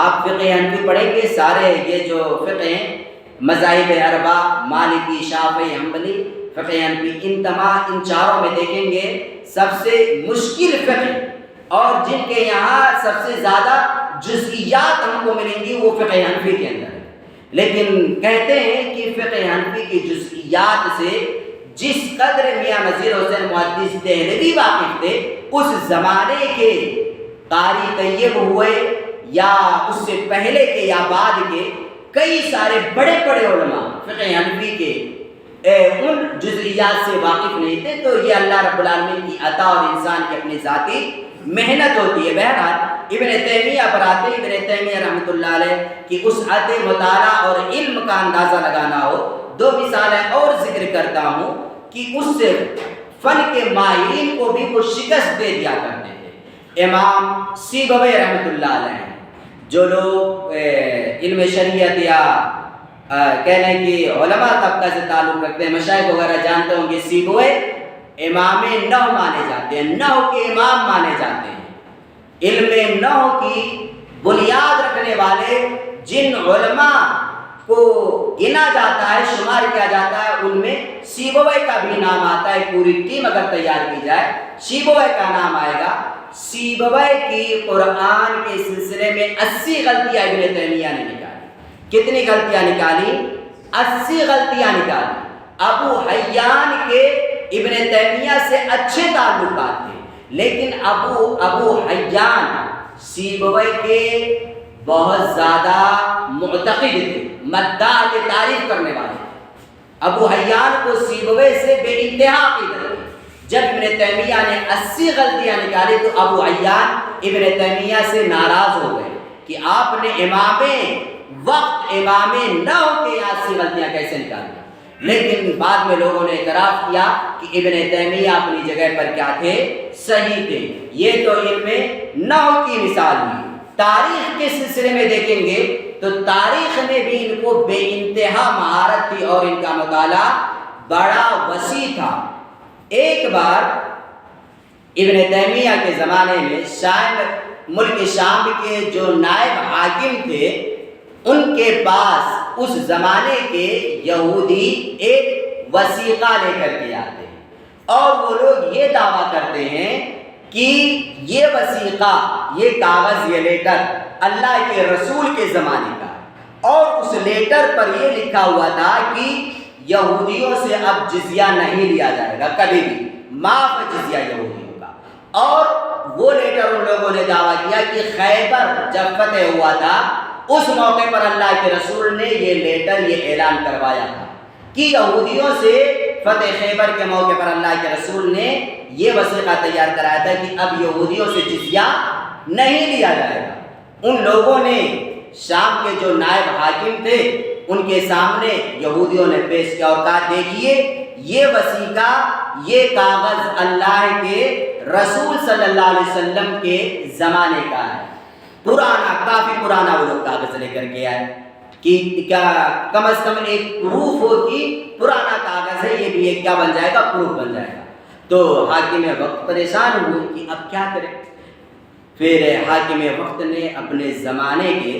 آپ فقہ حنفی پڑھیں گے، سارے یہ جو فقہ ہیں مذاہب اربعہ، مالکی، شافعی، حنبلی، فقہ حنفی، ان چاروں میں دیکھیں گے سب سے مشکل فقہ اور جن کے یہاں سب سے زیادہ جزئیات ہم کو ملیں گی وہ فقہ حنفی کے اندر ہے۔ لیکن کہتے ہیں کہ فقہ حنفی کی جزئیات سے جس قدر میاں نذیر حسین محدث دہلوی واقف تھے، اس زمانے کے قاری طیب ہوئے یا اس سے پہلے کے یا بعد کے کئی سارے بڑے بڑے علماء فقہ حنفی کے ان جزئیات سے واقف نہیں تھے۔ تو یہ اللہ رب العالمین کی عطا اور انسان کی اپنی ذاتی محنت ہوتی ہے۔ بہرحال ابن تیمیہ پر آتے، ابن تیمیہ رحمۃ اللہ علیہ کی اس عدم مطالعہ اور علم کا اندازہ لگانا ہو، دو مثالیں اور ذکر کرتا ہوں کہ اس فن کے ماہرین کو بھی وہ شکست دے دیا کرتے تھے۔ امام سیبوی رحمۃ اللہ علیہ، جو لوگ علم شریعت یا کہنے کی علماء طبقہ سے تعلق رکھتے ہیں، مشائخ وغیرہ جانتے ہوں گے، سیبوی امام نحو مانے جاتے ہیں، نحو کے امام مانے جاتے ہیں۔ علم نحو کی بنیاد رکھنے والے جن علماء کو گنا جاتا ہے، شمار کیا جاتا ہے، ان میں سیبویہ کا بھی نام آتا ہے۔ پوری ٹیم اگر تیار کی جائے سیبویہ کا نام آئے گا۔ سیبویہ کی قرآن کے سلسلے میں 80 غلطیاں ابن تیمیہ نے نکالی۔ کتنی غلطیاں نکالی؟ 80 غلطیاں نکالی۔ ابو حیان کے ابن تیمیہ سے اچھے تعلقات تھے، لیکن ابو حیان سیبویہ کے بہت زیادہ معتقد تھے، مداح کے تعریف کرنے والے۔ ابو حیان کو سیبویہ سے بے انتہا عقیدت تھی۔ جب ابن تیمیہ نے 80 غلطیاں نکالی تو ابو حیان ابن تیمیہ سے ناراض ہو گئے کہ آپ نے امام وقت امام نحو کے 80 غلطیاں کیسے نکالی۔ لیکن بعد میں لوگوں نے اعتراف کیا کہ ابن تیمیہ اپنی جگہ پر کیا تھے؟ صحیح تھے۔ یہ تو علم نحو کی مثال ہوئی۔ تاریخ کے سلسلے میں دیکھیں گے تو تاریخ میں بھی ان کو بے انتہا مہارت تھی اور ان کا مطالعہ بڑا وسیع تھا۔ ایک بار ابن تیمیہ کے زمانے میں ملک شام کے جو نائب حاکم تھے، ان کے پاس اس زمانے کے یہودی ایک وثیقہ لے کر کے آتے ہیں اور وہ لوگ یہ دعویٰ کرتے ہیں کہ یہ وثیقہ، یہ کاغذ، یہ لیٹر اللہ کے رسول کے زمانے کا ہے، اور اس لیٹر پر یہ لکھا ہوا تھا کہ یہودیوں سے اب جزیہ نہیں لیا جائے گا، کبھی بھی معاف جزیہ یہودیوں کا۔ اور وہ لیٹر ان لوگوں نے دعویٰ کیا کہ خیبر جب فتح ہوا تھا اس موقع پر اللہ کے رسول نے یہ لیٹر، یہ اعلان کروایا تھا کہ یہودیوں سے فتح خیبر کے موقع پر اللہ کے رسول نے یہ وثیقہ تیار کرایا تھا کہ اب یہودیوں سے جزیہ نہیں لیا جائے گا۔ ان لوگوں نے شام کے جو نائب حاکم تھے ان کے سامنے یہودیوں نے پیش کیا اور کہا دیکھیے یہ وثیقہ، یہ کاغذ اللہ کے رسول صلی اللہ علیہ وسلم کے زمانے کا ہے، پرانا، کافی پرانا وہ لوگ کاغذ لے کر کے آئے کہ کیا کم از کم ایک پروف ہو کہ پرانا کاغذ ہے، یہ بھی ایک کیا بن جائے گا؟ پروف بن جائے گا۔ تو حاکم وقت پریشان ہوئے کہ اب کیا کریں۔ پھر حاکم وقت نے اپنے زمانے کے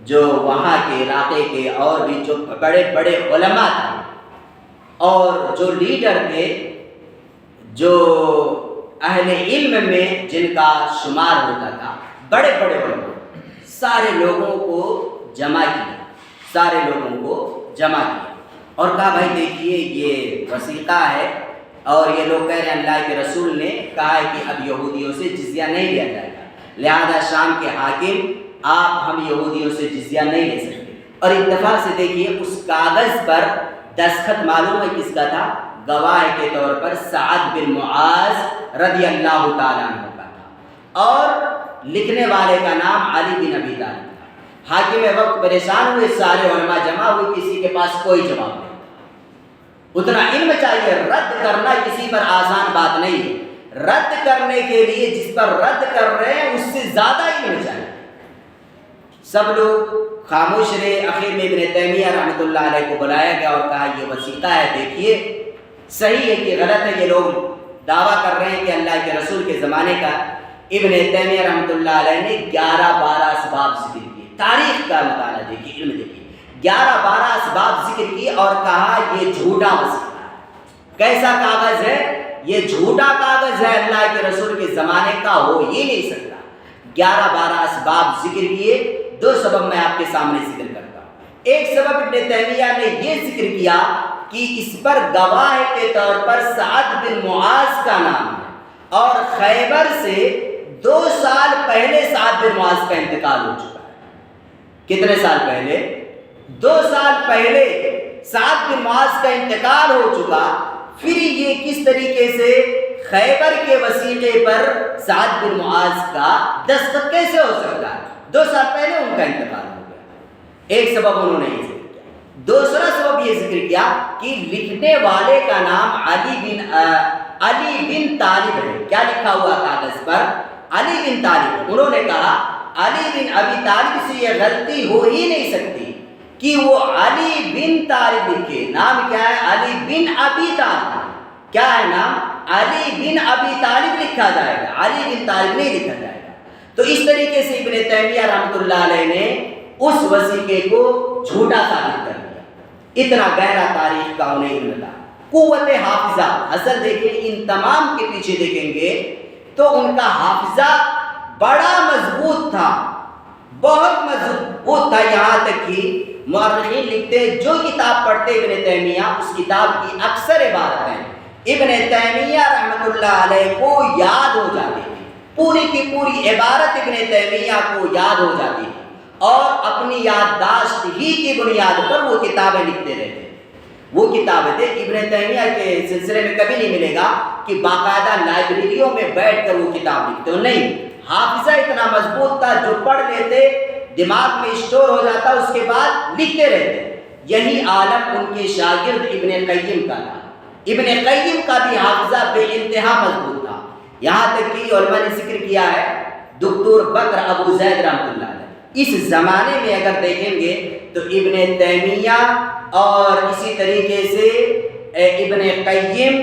جو وہاں کے علاقے کے اور بھی جو بڑے بڑے علماء تھے اور جو لیڈر تھے، جو اہل علم میں جن کا شمار ہوتا تھا، بڑے بڑے علماء، سارے لوگوں کو جمع کیا اور کہا بھائی دیکھیے یہ وثیقہ ہے اور یہ لوگ کہہ رہے ہیں اللہ کے رسول نے کہا ہے کہ اب یہودیوں سے جزیہ نہیں لیا جائے گا، لہذا شام کے حاکم آپ ہم یہودیوں سے جزیہ نہیں لے سکتے۔ اور اتفاق سے دیکھیے اس کاغذ پر دستخط معلوم ہے کس کا تھا؟ گواہ کے طور پر سعد بن معاذ رضی اللہ تعالیٰ عنہ کا تھا اور لکھنے والے کا نام علی بن ابی طالب تھا۔ حاکم وقت پریشان ہوئے، سارے علماء جمع ہوئے، کسی کے پاس کوئی جواب نہیں۔ اتنا علم چاہیے، رد کرنا کسی پر آسان بات نہیں ہے، رد کرنے کے لیے جس پر رد کر رہے ہیں اس سے زیادہ علم چاہیے۔ سب لوگ خاموش رہے۔ آخر میں ابن تیمیہ رحمۃ اللہ علیہ کو بلایا گیا اور کہا یہ وثیقہ ہے، دیکھیے صحیح ہے کہ غلط ہے، یہ لوگ دعویٰ کر رہے ہیں کہ اللہ کے رسول کے زمانے کا۔ ابن تیمیہ رحمۃ اللہ علیہ نے 11-12 اسباب ذکر کیے۔ تاریخ کا مطالعہ دیکھیے، علم دیکھیے، 11-12 اسباب ذکر کیے اور کہا یہ جھوٹا وثیقہ ہے۔ کیسا کاغذ ہے؟ یہ جھوٹا کاغذ ہے، اللہ کے رسول کے زمانے کا ہو ہی نہیں سکتا۔ 11-12 اسباب ذکر کیے۔ 2 سبب میں آپ کے سامنے ذکر کرتا ہوں۔ ایک سبب ابن تیمیہ نے یہ ذکر کیا کہ اس پر گواہ کے طور پر سعد بن معاذ کا نام ہے اور خیبر سے 2 سال پہلے سعد بن معاذ کا انتقال ہو چکا ہے۔ کتنے سال پہلے؟ 2 سال پہلے سعد بن معاذ کا انتقال ہو چکا۔ پھر یہ کس طریقے سے خیبر کے وثیقے پر سعد بن معاذ کا دستخط کیسے ہو سکتا ہے؟ 2 سال پہلے ان کا انتقال ہو گیا۔ ایک سبب انہوں نے یہ ذکر کیا۔ دوسرا سبب یہ ذکر کیا کہ لکھنے والے کا نام علی بن طالب ہے۔ کیا لکھا ہوا کاغذ پر؟ علی بن طالب۔ انہوں نے کہا علی بن ابی طالب سے یہ غلطی ہو ہی نہیں سکتی کہ وہ علی بن طالب لکھے۔ نام کیا ہے؟ علی بن ابی طالب۔ کیا ہے نام؟ علی بن ابی طالب لکھا جائے گا، علی بن طالب نہیں لکھا جائے گا۔ تو اس طریقے سے ابن تیمیہ رحمۃ اللہ علیہ نے اس وثیقے کو جھوٹا ثابت کر دیا۔ اتنا گہرا تاریخ کا انہیں علم تھا۔ قوت حافظہ، اصل دیکھیں ان تمام کے پیچھے دیکھیں گے تو ان کا حافظہ بڑا مضبوط تھا، بہت مضبوط تھا، یہاں تک کہ مورخین لکھتے جو کتاب پڑھتے ابن تیمیہ اس کتاب کی اکثر عبارتیں ابن تیمیہ رحمۃ اللہ علیہ کو یاد ہو جاتی تھی، پوری کی پوری عبارت ابن تیمیہ کو یاد ہو جاتی تھی اور اپنی یادداشت ہی کی بنیاد پر وہ کتابیں لکھتے رہتے۔ وہ کتابیں تھے ابن تیمیہ کے سلسلے میں کبھی نہیں ملے گا کہ باقاعدہ لائبریریوں میں بیٹھ کر وہ کتاب لکھتے ہو، نہیں، حافظہ اتنا مضبوط تھا جو پڑھ لیتے دماغ میں اسٹور ہو جاتا، اس کے بعد لکھتے رہتے۔ یہی عالم ان کے شاگرد ابن قیم کا تھا۔ ابن قیم کا بھی حافظہ بے انتہا مضبوط تھا، یہاں تک کہ علماء نے ذکر کیا ہے دکتور بکر ابو زید رحمۃ اللہ علیہ اس زمانے میں اگر دیکھیں گے تو ابن تیمیہ اور اسی طریقے سے ابن قیم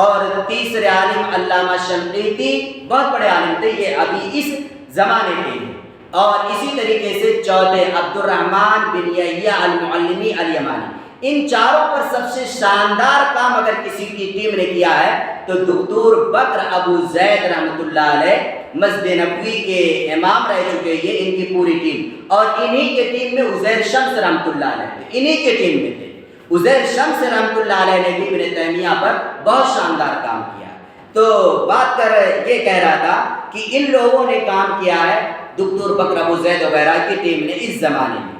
اور تیسرے عالم علامہ شنقیطی بہت بڑے عالم تھے، یہ ابھی اس زمانے کے ہیں، اور اسی طریقے سے چوتھے عبد الرحمن بن یحییٰ المعلمی الیمانی۔ ان چاروں پر سب سے شاندار کام اگر کسی کی ٹیم نے کیا ہے تو دکتور بکر ابو زید رحمۃ اللہ علیہ مسجد نبوی کے امام رہ چکے یہ ان کی پوری ٹیم، اور انہی کے ٹیم میں عزیر شمس رحمۃ اللہ علیہ تھے، انہی کے ٹیم میں تھے۔ عزیر شمس رحمۃ اللہ علیہ نے بھی ابن تیمیہ پر بہت شاندار کام کیا۔ تو بات کر یہ کہہ رہا تھا کہ ان لوگوں نے کام کیا ہے دکتور بکر ابو زید وغیرہ کی ٹیم نے اس زمانے میں۔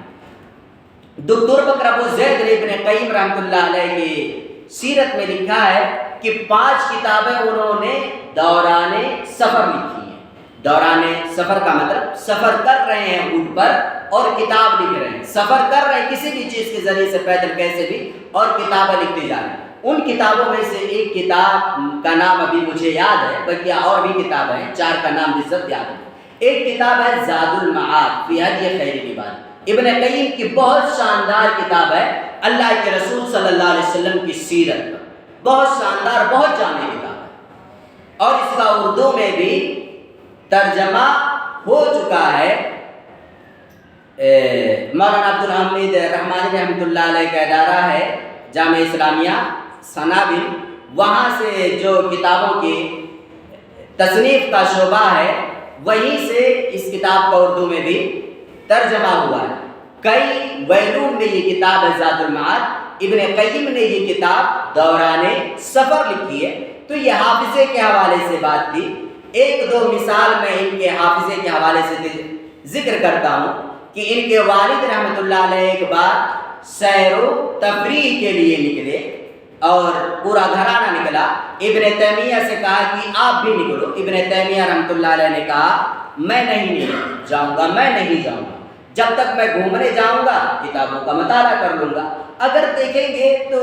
دکتور بکر ابو زید نے ابن قیم رحمۃ اللہ علیہ کی سیرت میں لکھا ہے کہ 5 کتابیں انہوں نے دوران سفر لکھی ہیں۔ دوران سفر کا مطلب سفر کر رہے ہیں اونٹ پر اور کتاب لکھ رہے ہیں، سفر کر رہے ہیں کسی بھی چیز کے ذریعے سے پیدل کیسے بھی، اور کتابیں لکھتے جا رہے ہیں۔ ان کتابوں میں سے ایک کتاب کا نام ابھی مجھے یاد ہے، بلکہ اور بھی کتابیں ہیں، 4 کا نام بالضبط یاد ہے۔ ایک کتاب ہے زاد المعاد فی ہدی خیر العباد، ابن قیم کی بہت شاندار کتاب ہے اللہ کے رسول صلی اللہ علیہ وسلم کی سیرت پر، بہت شاندار، بہت جامع کتاب ہے، اور اس کا اردو میں بھی ترجمہ ہو چکا ہے۔ مولانا عبد الحمید رحمانی رحمۃ اللہ علیہ کا ادارہ ہے جامعہ اسلامیہ سنابل، وہاں سے جو کتابوں کی تصنیف کا شعبہ ہے وہیں سے اس کتاب کا اردو میں بھی ترجمہ ہوا ہے۔ کئی ویلون میں یہ کتاب ہے زاد المعاد، ابن قیم نے یہ کتاب دوران سفر لکھی ہے۔ تو یہ حافظے کے حوالے سے بات تھی، 1-2 مثال میں ان کے حافظے کے حوالے سے ذکر کرتا ہوں کہ ان کے والد رحمۃ اللہ علیہ ایک بار سیر و تفریح کے لیے نکلے اور پورا گھرانہ نکلا، ابن تیمیہ سے کہا کہ آپ بھی نکلو۔ ابن تیمیہ رحمۃ اللہ علیہ نے کہا میں نہیں جاؤں گا، میں نہیں جاؤں گا، جب تک میں گھومنے جاؤں گا کتابوں کا مطالعہ کر لوں گا۔ اگر دیکھیں گے تو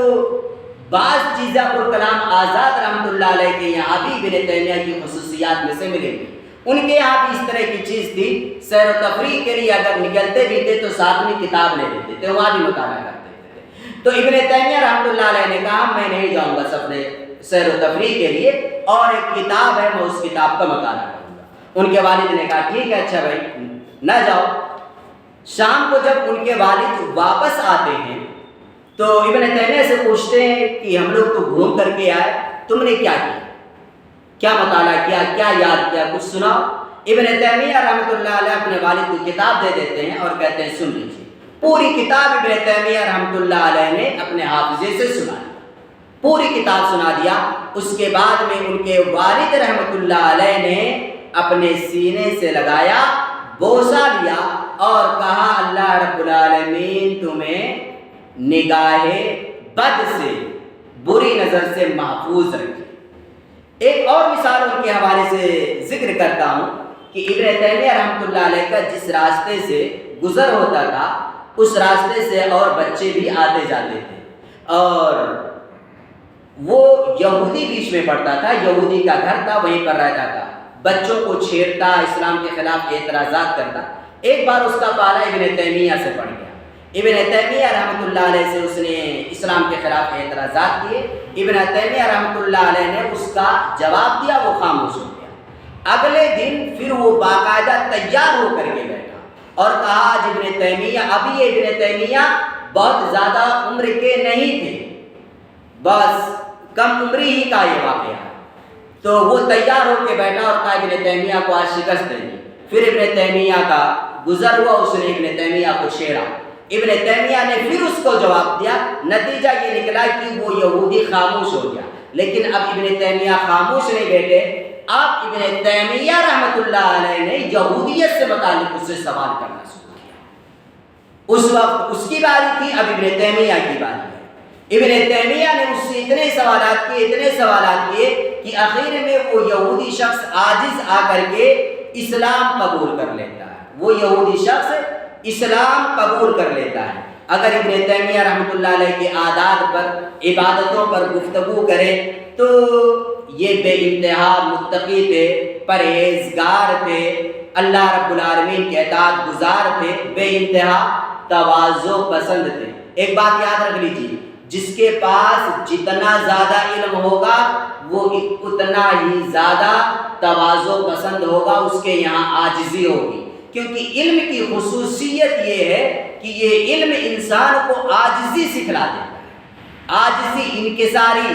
بعض چیزیں ابوالکلام آزاد رحمۃ اللہ علیہ کے یہاں بھی ابن تیمیہ کی خصوصیات میں سے ملیں گی۔ ان کے یہاں بھی اس طرح کی چیز تھی، سیر و تفریح کے لیے اگر نکلتے بھی تھے تو ساتھ میں کتاب لے لیتے تھے، وہاں بھی مطالعہ کرتے تھے۔ تو ابن تیمیہ رحمۃ اللہ علیہ نے کہا میں نہیں جاؤں گا سیر و تفریح کے لیے، اور ایک کتاب ہے میں اس کتاب کا مطالعہ کروں گا۔ ان کے والد نے کہا ٹھیک ہے، اچھا بھائی نہ جاؤ۔ شام کو جب ان کے والد واپس آتے ہیں تو ابن تیمیہ سے پوچھتے ہیں کہ ہم لوگ تو گھوم کر کے آئے، تم نے کیا کیا، کیا مطالعہ کیا، کیا یاد کیا، کچھ سناؤ۔ ابن تیمیہ رحمۃ اللہ علیہ اپنے والد کو کتاب دے دیتے ہیں اور کہتے ہیں سن لیجیے۔ پوری کتاب ابن تیمیہ رحمۃ اللہ علیہ نے اپنے حافظے سے سنا دی، پوری کتاب سنا دیا۔ اس کے بعد میں ان کے والد رحمۃ اللہ علیہ نے اپنے سینے سے لگایا، بوسہ لیا اور کہا اللہ رب العالمین تمہیں نگاہ بد سے، بری نظر سے محفوظ رکھے۔ ایک اور مثال ان کے حوالے سے ذکر کرتا ہوں کہ ابن تیمیہ رحمۃ اللہ علیہ کا جس راستے سے گزر ہوتا تھا اس راستے سے اور بچے بھی آتے جاتے تھے، اور وہ یہودی بیچ میں پڑتا تھا، یہودی کا گھر تھا، وہیں پر رہتا تھا، بچوں کو چھیڑتا، اسلام کے خلاف اعتراضات کرتا۔ ایک بار اس کا پالا ابن تیمیہ سے پڑ گیا، ابن تیمیہ رحمۃ اللہ علیہ سے اس نے اسلام کے خلاف اعتراضات کیے، ابن تیمیہ رحمۃ اللہ علیہ نے اس کا جواب دیا، وہ خاموش ہو گیا۔ اگلے دن پھر وہ باقاعدہ تیار ہو کر کے بیٹھا اور کہا آج ابن تیمیہ، ابھی ابن تیمیہ بہت زیادہ عمر کے نہیں تھے، بس کم عمری ہی کا یہ واقعہ ہے۔ تو وہ تیار ہو کے بیٹھا اور کہا ابن تیمیہ کو آج شکست دیں گے۔ پھر ابن تیمیہ کا گزر ہوا، اس نے ابن تیمیہ کو چھیڑا، ابن تیمیہ نے پھر اس کو جواب دیا، نتیجہ یہ نکلا کہ وہ یہودی خاموش ہو گیا۔ لیکن اب ابن تیمیہ خاموش نہیں بیٹھے، اب ابن تیمیہ رحمۃ اللہ علیہ نے یہودیت سے متعلق اس سے سوال کرنا شروع کیا۔ اس وقت اس کی باری تھی، اب ابن تیمیہ کی باری ہے۔ ابن تیمیہ نے اس سے اتنے سوالات کیے کہ آخر میں وہ یہودی شخص عاجز آ کر کے اسلام قبول کر لیتا ہے، وہ یہودی شخص اسلام قبول کر لیتا ہے۔ اگر ابن تیمیہ رحمۃ اللہ علیہ کے عادات پر، عبادتوں پر گفتگو کرے تو یہ بے انتہا متقی تھے، پرہیزگار تھے، اللہ رب العالمین کے اطاعت گزار تھے، بے انتہا تواضع پسند تھے۔ ایک بات یاد رکھ لیجیے، جس کے پاس جتنا زیادہ علم ہوگا وہ اتنا ہی زیادہ تواضع پسند ہوگا، اس کے یہاں عاجزی ہوگی، کیونکہ علم کی خصوصیت یہ ہے کہ یہ علم انسان کو عاجزی سکھلا دیتا ہے، عاجزی انکساری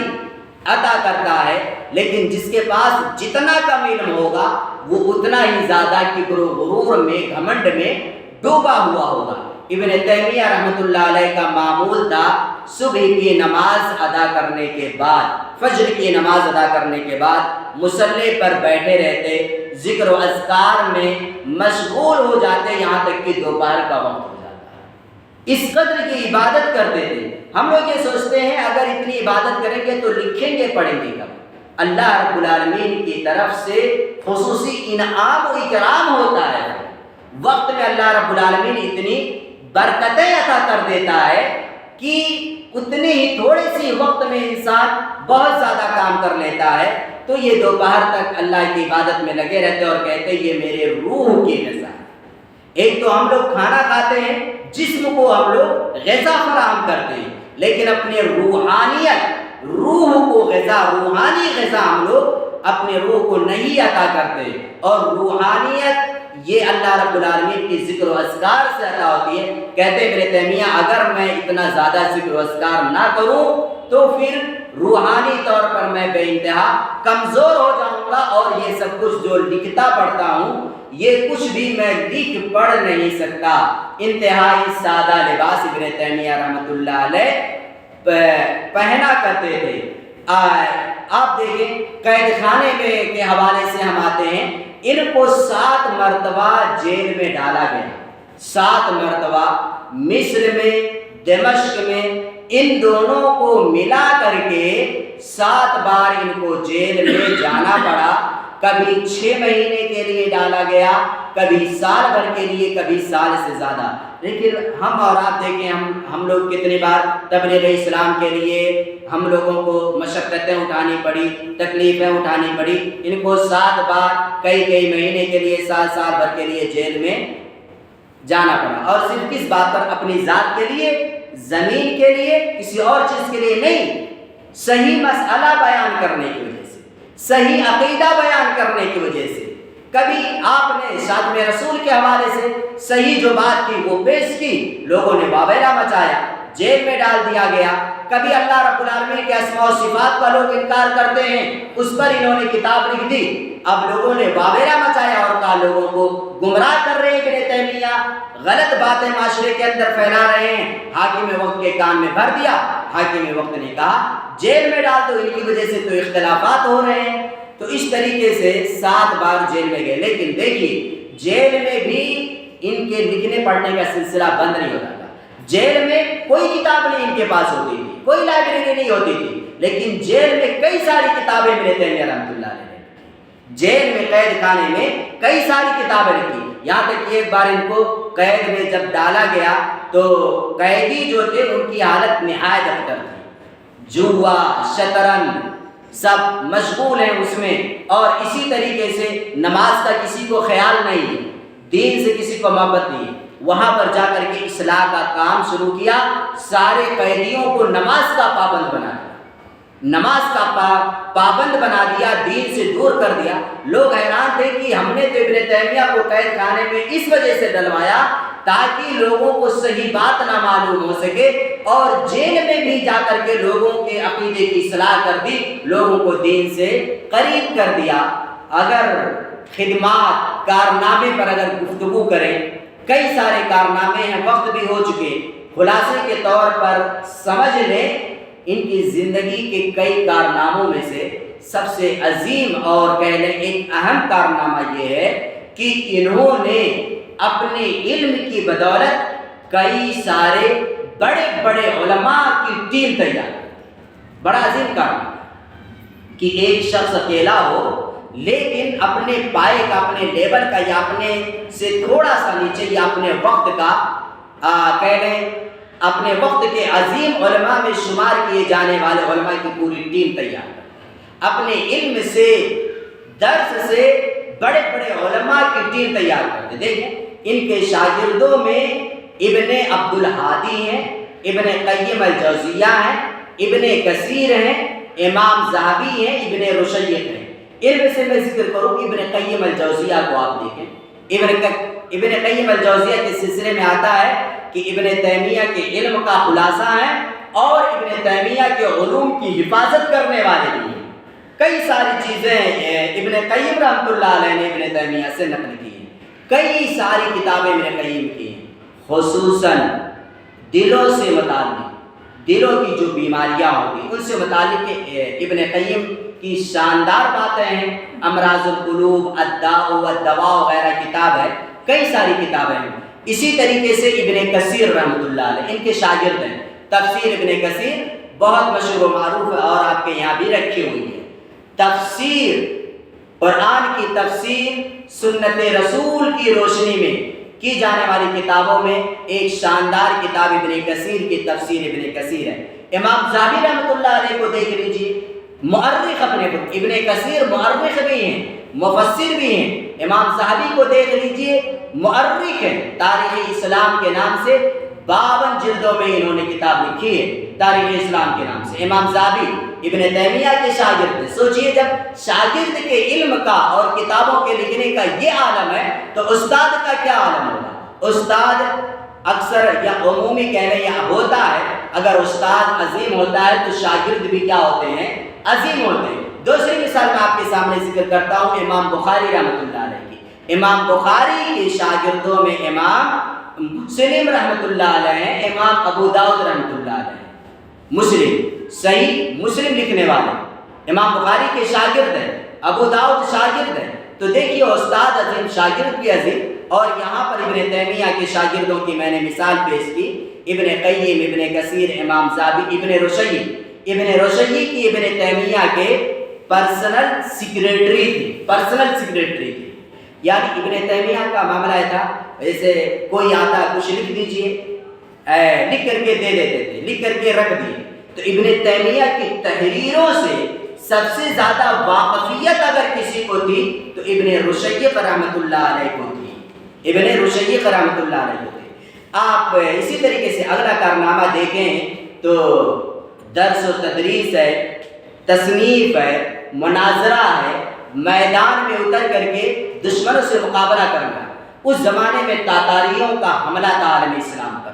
عطا کرتا ہے۔ لیکن جس کے پاس جتنا کم علم ہوگا وہ اتنا ہی زیادہ کبر و غرور میں، گھمنڈ میں ڈوبا ہوا ہوگا۔ ابن تیمیہ رحمۃ اللہ علیہ کا معمول تھا صبح کی نماز ادا کرنے کے بعد، فجر کی نماز ادا کرنے کے بعد مصلی پر بیٹھے رہتے، ذکر و اذکار میں مشغول ہو جاتے یہاں تک کہ دوپہر کا وقت ہو جاتا۔ اس قدر کی عبادت کرتے تھے۔ ہم لوگ یہ سوچتے ہیں اگر اتنی عبادت کریں گے تو لکھیں گے پڑھیں گے کب؟ اللہ رب العالمین کی طرف سے خصوصی انعام و اکرام ہوتا ہے۔ وقت میں اللہ رب العالمین اتنی برکتیں عطا کر دیتا ہے کہ اتنے ہی تھوڑے سی وقت میں انسان بہت زیادہ کام کر لیتا ہے۔ تو یہ دوپہر تک اللہ کی عبادت میں لگے رہتے اور کہتے یہ میرے روح کی غذا ہے۔ ایک تو ہم لوگ کھانا کھاتے ہیں، جسم کو ہم لوگ غذا فراہم کرتے ہیں، لیکن اپنے روحانیت، روح کو غذا، روحانی غذا ہم لوگ اپنے روح کو نہیں عطا کرتے۔ اور روحانیت یہ اللہ رب العالمین کی ذکر و اذکار سے عطا ہوتی ہے۔ کہتے ابن تیمیہ اگر میں اتنا زیادہ ذکر و اذکار نہ کروں تو پھر روحانی طور پر میں بے انتہا کمزور ہو جاؤں گا، اور یہ سب کچھ جو لکھتا پڑھتا ہوں یہ کچھ بھی میں لکھ پڑھ نہیں سکتا۔ انتہائی سادہ لباس ابن تیمیہ رحمۃ اللہ علیہ پہنا کرتے تھے۔ آپ دیکھیں قید خانے میں کے حوالے سے ہم آتے ہیں، ان کو 7 مرتبہ جیل میں ڈالا گیا، 7 مرتبہ مصر میں، دمشق میں، ان دونوں کو ملا کر کے 7 بار ان کو جیل میں جانا پڑا۔ کبھی 6 مہینے کے لیے ڈالا گیا، کبھی سال بھر کے لیے، کبھی سال سے زیادہ۔ لیکن ہم اور آپ دیکھیں ہم لوگ کتنی بار تبلیغ اسلام کے لیے ہم لوگوں کو مشقتیں اٹھانی پڑی، تکلیفیں اٹھانی پڑی۔ ان کو 7 بار کئی مہینے کے لیے، سال بھر کے لیے جیل میں جانا پڑا، اور صرف کس بات پر؟ اپنی ذات کے لیے، زمین کے لیے، کسی اور چیز کے لیے نہیں، صحیح مسئلہ بیان کرنے کی وجہ سے، صحیح عقیدہ بیان کرنے کی وجہ سے۔ کبھی آپ نے شاتم رسول کے حوالے سے صحیح جو بات کی وہ پیش کی، لوگوں نے واویلا مچایا، جیل میں ڈال دیا گیا۔ کبھی اللہ رب العالمین کے اسماء و صفات کا لوگ انکار کرتے ہیں، اس پر انہوں نے کتاب لکھ دی، اب لوگوں نے واویلا مچایا اور کہا لوگوں کو گمراہ کر رہے ہیں ابن تیمیہ، غلط باتیں معاشرے کے اندر پھیلا رہے ہیں۔ حاکم وقت کے کان میں بھر دیا، حاکم وقت نے کہا جیل میں ڈال دو، ان کی وجہ سے تو اختلافات ہو رہے ہیں۔ تو اس طریقے سے 7 بار جیل میں گئے۔ لیکن دیکھیے جیل میں بھی ان کے لکھنے پڑھنے کا سلسلہ بند نہیں ہوتا تھا۔ جیل میں کوئی کتاب نہیں ان کے پاس ہوتی تھی، کوئی لائبریری نہیں ہوتی تھی، لیکن جیل میں کئی ساری کتابیں ابن تیمیہ رحمۃ اللہ علیہ نے، جیل میں قید خانے میں کئی ساری کتابیں لکھی۔ یہاں تک کہ ایک بار ان کو قید میں جب ڈالا گیا تو قیدی جو تھے ان کی حالت نہایت ابتر تھی، جوا، شطرنج سب مشغول ہیں اس میں، اور اسی طریقے سے نماز کا کسی کو خیال نہیں ہے، دین سے کسی کو محبت نہیں ہے۔ وہاں پر جا کر کے اصلاح کا کام شروع کیا، سارے قیدیوں کو نماز کا پابند بنا دیا، نماز کا پابند بنا دیا، دین سے دور کر دیا۔ لوگ حیران تھے کہ ہم نے تو ابن تیمیہ کو قید خانے میں اس وجہ سے ڈلوایا تاکہ لوگوں کو صحیح بات نہ معلوم ہو سکے، اور جیل میں بھی جا کر کے لوگوں کے عقیدے کی اصلاح کر دی، لوگوں کو دین سے قریب کر دیا۔ اگر خدمات کارنامے پر اگر گفتگو کریں، کئی سارے کارنامے ہیں، وقت بھی ہو چکے، خلاصے کے طور پر سمجھ لیں ان کی زندگی کے کئی کارناموں میں سے سب سے عظیم اور کہہ لیں ایک اہم کارنامہ یہ ہے کہ انہوں نے اپنے علم کی بدولت کئی سارے بڑے بڑے علماء کی ٹیم تیار کی۔ بڑا عظیم کارنامہ کہ ایک شخص اکیلا ہو لیکن اپنے پائے کا، اپنے لیول کا، یا اپنے سے تھوڑا سا نیچے، یا اپنے وقت کا کہہ لیں اپنے وقت کے عظیم علماء میں شمار کیے جانے والے علماء کی پوری ٹیم تیار کر، اپنے علم سے، درس سے بڑے بڑے علماء کی ٹیم تیار کرتے۔ دیکھیں ان کے شاگردوں میں ابن عبد الہادی ہیں، ابن قیم الجوزیہ ہیں، ابن کثیر ہیں، امام ذہبی ہیں، ابن رشید ہیں۔ ان میں سے میں ذکر کروں ابن قیم الجوزیہ کو آپ دیکھیں، ابن قیم الجوزیہ کے سلسلے میں آتا ہے کہ ابن تیمیہ کے علم کا خلاصہ ہے اور ابن تیمیہ کے علوم کی حفاظت کرنے والے بھی ہیں۔ کئی ساری چیزیں ابن قیم رحمۃ اللہ علیہ نے ابن تیمیہ سے نقل کی ہیں، کئی ساری کتابیں ابن قیم کی ہیں، خصوصاً دلوں سے متعلق، دلوں کی جو بیماریاں ہوتی ہیں ان سے متعلق ابن قیم کی شاندار باتیں ہیں۔ امراض القلوب، الداء والدواء وغیرہ کتاب ہے، کئی ساری کتابیں ہیں۔ اسی طریقے سے ابن کثیر رحمۃ اللہ علیہ ان کے شاگرد ہیں، تفسیر ابن کثیر بہت مشہور و معروف ہے اور آپ کے یہاں بھی رکھی ہوئی ہے۔ تفسیر، قرآن کی تفسیر سنت رسول کی روشنی میں کی جانے والی کتابوں میں ایک شاندار کتاب ابن کثیر کی تفسیر ابن کثیر ہے۔ امام ذہبی رحمۃ اللہ علیہ کو دیکھ لیجیے، مؤرخ اپنے ابن کثیر مؤرخ بھی ہیں، مفسر بھی ہیں۔ امام ذہبی کو دیکھ لیجیے، مؤرخ ہیں، تاریخ اسلام کے نام سے 52 جلدوں میں انہوں نے کتاب لکھی ہے تاریخ اسلام کے نام سے۔ امام ذہبی ابن تیمیہ کے شاگرد ہیں۔ سوچئے جب شاگرد کے علم کا اور کتابوں کے لکھنے کا یہ عالم ہے تو استاد کا کیا عالم ہوگا؟ استاد اکثر یا عمومی کہہ لیں یا ہوتا ہے، اگر استاد عظیم ہوتا ہے تو شاگرد بھی کیا ہوتے ہیں؟ عظیم ہوتے ہیں۔ دوسری مثال میں آپ کے سامنے ذکر کرتا ہوں امام بخاری رحمۃ اللہ علیہ کی۔ امام بخاری کے شاگردوں میں امام مسلم رحمۃ اللہ علیہ ہیں، امام ابو داؤد رحمۃ اللہ علیہ ہیں۔ مسلم، صحیح مسلم لکھنے والے امام بخاری کے شاگرد ہیں، ابو داؤد شاگرد ہیں۔ تو دیکھیے استاد عظیم، شاگرد بھی عظیم۔ اور یہاں پر ابن تیمیہ کے شاگردوں کی میں نے مثال پیش کی، ابن قیم، ابن کثیر، امام ذہبی، ابن رشید کی ابن تیمیہ کے پرسنل سیکریٹری تھی، یعنی ابن تیمیہ کا معاملہ تھا جیسے کوئی آتا کچھ لکھ دیجئے، لکھ کر کے دے دیتے تھے، لکھ کر کے رکھ دیے۔ تو ابن تیمیہ کی تحریروں سے سب سے زیادہ واقفیت اگر کسی کو تھی تو ابن رشید رحمۃ اللہ علیہ کو تھی، آپ اسی طریقے سے اگلا کارنامہ دیکھیں تو درس و تدریس ہے، تصنیف ہے، مناظرہ ہے، میدان میں اتر کر کے دشمنوں سے مقابلہ کرنا۔ اس زمانے میں تاتاریوں کا حملہ تھا عالم اسلام پر۔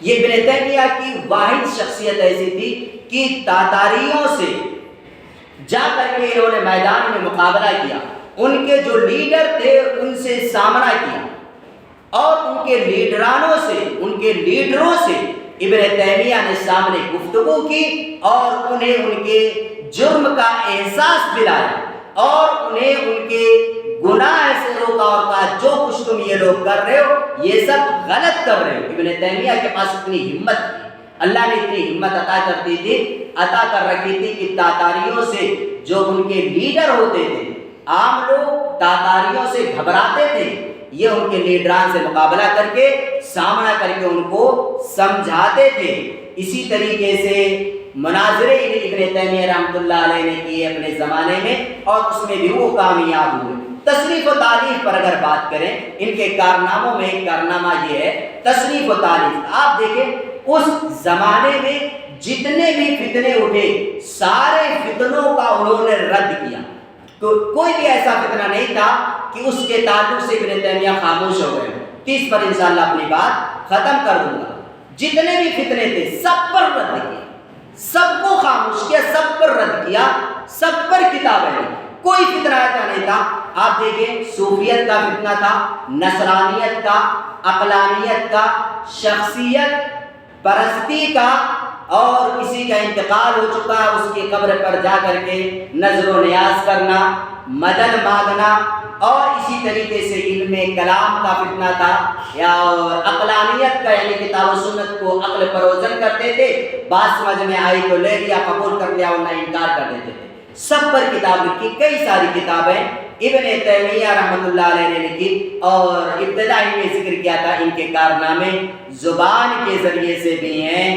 یہ ابن تیمیہ کی واحد شخصیت ایسی تھی کہ تاتاریوں سے جا کر کے انہوں نے میدان میں مقابلہ کیا، ان کے جو لیڈر تھے ان سے سامنا کیا، اور ان کے لیڈروں سے ابن تیمیہ نے سامنے گفتگو کی اور انہیں ان کے جرم کا احساس دلایا اور انہیں ان کے گناہ سے روکا اور کہا جو کچھ تم یہ لوگ کر رہے ہو یہ سب غلط کر رہے ہو۔ ابن تیمیہ کے پاس اتنی ہمت تھی، اللہ نے اتنی ہمت عطا کر رکھی تھی کہ تاتاریوں سے جو ان کے لیڈر ہوتے تھے، عام لوگ تاتاریوں سے گھبراتے تھے، یہ ان کے لیڈران سے مقابلہ کر کے سامنا کر کے ان کو سمجھاتے تھے۔ اسی طریقے سے مناظرے ابن تیمیہ رحمۃ اللہ علیہ نے کیے اپنے زمانے میں اور اس میں بھی وہ کامیاب ہوئے۔ تصنیف و تالیف پر اگر بات کریں، ان کے کارناموں میں ایک کارنامہ یہ ہے تصنیف و تالیف۔ آپ دیکھیں اس زمانے میں جتنے بھی فتنے اٹھے سارے فتنوں کا انہوں نے رد کیا، کوئی بھی ایسا فتنہ نہیں تھا کہ اس کے تعلق سے ابن تیمیہ خاموش ہو گئے۔ 30 پر انشاءاللہ اپنی بات ختم کر دوں گا۔ جتنے بھی فتنے تھے سب پر رد کیا، سب کو خاموش کیا، سب پر رد کیا، سب پر کتابیں لکھی، کوئی فتنہ ایسا نہیں تھا۔ آپ دیکھیں صوفیت کا فتنہ تھا، نصرانیت کا، عقلانیت کا، شخصیت پرستی کا، اور کسی کا انتقال ہو چکا اس کی قبر پر جا کر کے نظر و نیاز کرنا، مدد مانگنا، اور اسی طریقے سے علم کلام کا فتنہ تھا، یا عقلانیت کا، یعنی کتاب و سنت کو عقل پر وزن کرتے تھے، بات سمجھ میں آئی تو لے لیا، قبول کر لیا، ورنہ انکار کر دیتے تھے۔ سب پر کتاب لکھی، کئی ساری کتابیں ابن تیمیہ رحمۃ اللہ علیہ نے لکھی، اور ابتدائی میں ذکر کیا تھا ان کے کارنامے زبان کے ذریعے سے بھی ہیں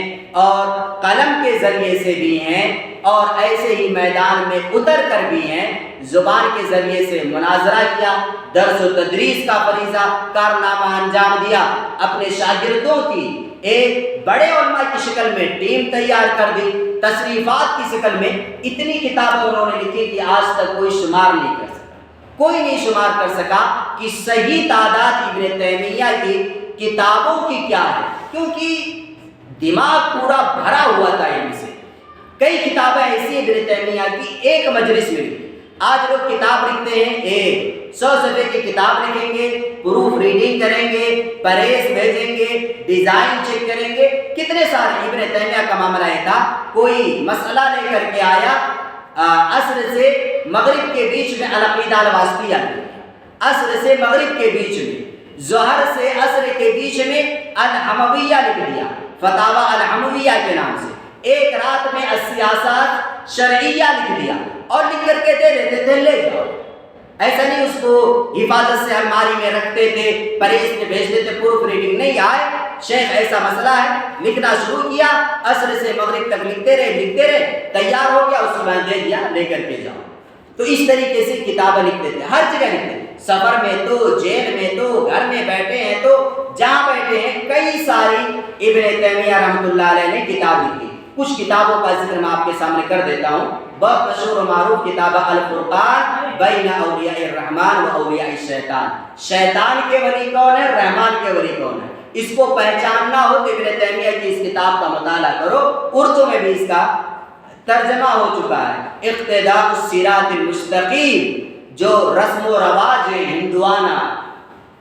اور قلم کے ذریعے سے بھی ہیں، اور ایسے ہی میدان میں اتر کر بھی ہیں۔ زبان کے ذریعے سے مناظرہ کیا، درس و تدریس کا فریضہ کارنامہ انجام دیا، اپنے شاگردوں کی ایک بڑے علماء کی شکل میں ٹیم تیار کر دی، تصریفات کی شکل میں اتنی کتابیں انہوں نے لکھی کہ آج تک کوئی شمار نہیں کر سکا، کوئی نہیں شمار کر سکا کہ صحیح تعداد ابن تیمیہ کی کتابوں کی کیا ہے، کیونکہ دماغ پورا بھرا ہوا تھا علم سے۔ کئی کتابیں ایسی ابن تیمیہ کی ایک مجلس میں لکھی۔ آج لوگ کتاب لکھتے ہیں، 100 صفحے کی کتاب لکھیں گے، پروف ریڈنگ کریں گے، پریس بھیجیں گے، ڈیزائن چیک کریں گے، کتنے سارے۔ ابن تیمیہ کا معاملہ یہ تھا، کوئی مسئلہ لے کر کے آیا، عصر سے مغرب کے بیچ میں العقیدہ الواسطیہ، عصر سے مغرب کے بیچ میں، ظہر سے عصر کے بیچ میں الحمویہ لکھ دیا، فتاوی الحمویہ کے نام سے۔ ایک رات میں السیاسات شرعیہ لکھ دیا، اور لکھ کر کے دے دیتے تھے، لے جاؤ۔ ایسا نہیں اس کو حفاظت سے الماری میں رکھتے تھے، پریس میں بھیجتے تھے، پروف ریڈنگ نہیں آئے، شیخ ایسا مسئلہ ہے، لکھنا شروع کیا، عصر سے مغرب تک لکھتے رہے، تیار ہو گیا، اس کے بعد دے دیا، لے کر کے جاؤ۔ تو اس طریقے سے کتابیں لکھتے تھے، ہر جگہ لکھتے تھے، سفر میں تو، جیل میں تو، گھر میں بیٹھے ہیں تو، جہاں بیٹھے ہیں، کئی ساری ابن تیمیہ رحمۃ اللہ علیہ نے کتاب لکھی۔ کچھ کتابوں کا ذکر میں آپ کے سامنے کر دیتا ہوں۔ بہت مشہور و معروف کتاب الفرقان بین اولیاء الرحمن و اولیاء الشیطان، شیطان کے ولی کون ہے، رحمان کے ولی کون ہے، اس کو پہچاننا ہو تو ابن تیمیہ کی اس کتاب کا مطالعہ کرو۔ اردو میں بھی اس کا ترجمہ ہو چکا ہے، اقتداء الصراط المستقیم، جو رسم و رواج ہیں ہندوانہ،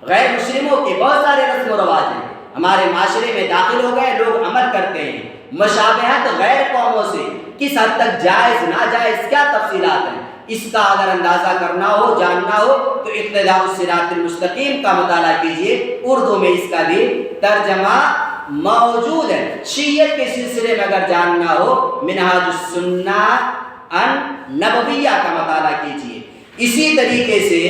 غیر مسلموں کے بہت سارے رسم و رواج ہیں، ہمارے معاشرے میں داخل ہو گئے، لوگ عمل کرتے ہیں، مشابہت غیر قوموں سے کس حد تک جائز ناجائز، کیا تفصیلات ہیں، اس کا اگر اندازہ کرنا ہو، جاننا ہو تو اقتداء الصراط المستقیم کا مطالعہ کیجئے، اردو میں اس کا بھی ترجمہ موجود ہے۔ شیعت کے سلسلے میں اگر جاننا ہو، منہاج السنہ النبویہ کا مطالعہ کیجئے۔ اسی طریقے سے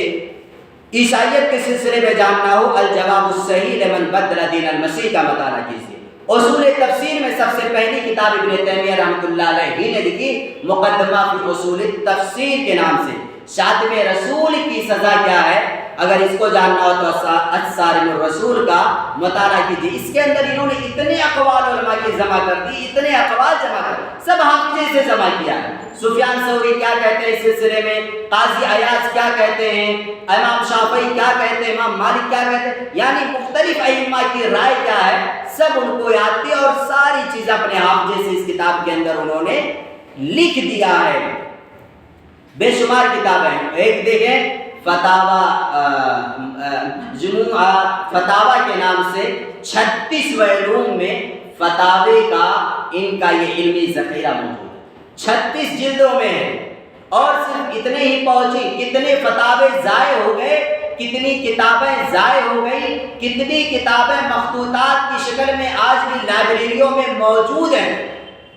عیسائیت کے سلسلے میں جاننا ہو، الجواب الصحیح لمن بدل دین المسیح کا مطالعہ کیجئے۔ اصول تفسیر میں سب سے پہلی کتاب ابن تیمیہ رحمۃ اللہ علیہ ہی نے لکھی، مقدمہ فی اصول التفسیر کے نام سے۔ شاتم رسول کی سزا کیا ہے، اگر اس کو جاننا ہو تو الصارم الرسول کا مطالعہ کیجیے۔ اس کے اندر انہوں نے اتنے اقوال علماء کی جمع کر دی، اتنے اقوال جمع کر سب حافظے سے جمع کیا ہے۔ سفیان ثوری کیا کہتے ہیں اس سلسلے میں، قاضی عیاض کیا کہتے ہیں، امام شافعی کیا کہتے ہیں، امام مالک کیا کہتے ہیں، یعنی مختلف ائمہ کی رائے کیا ہے، سب ان کو یاد تھی، اور ساری چیزیں اپنے حافظے سے اس کتاب کے اندر انہوں نے لکھ دیا ہے۔ بے شمار کتابیں ہیں، ایک دیکھیں فتاوا کے نام سے 36 علوم میں فتاوے کا ان کا یہ علمی ذخیرہ موجود ہے، 36 جلدوں میں ہے، اور صرف اتنے ہی پہنچی، کتنے فتاوے ضائع ہو گئے، کتنی کتابیں ضائع ہو گئی، کتنی کتابیں مخطوطات کی شکل میں آج بھی لائبریریوں میں موجود ہیں،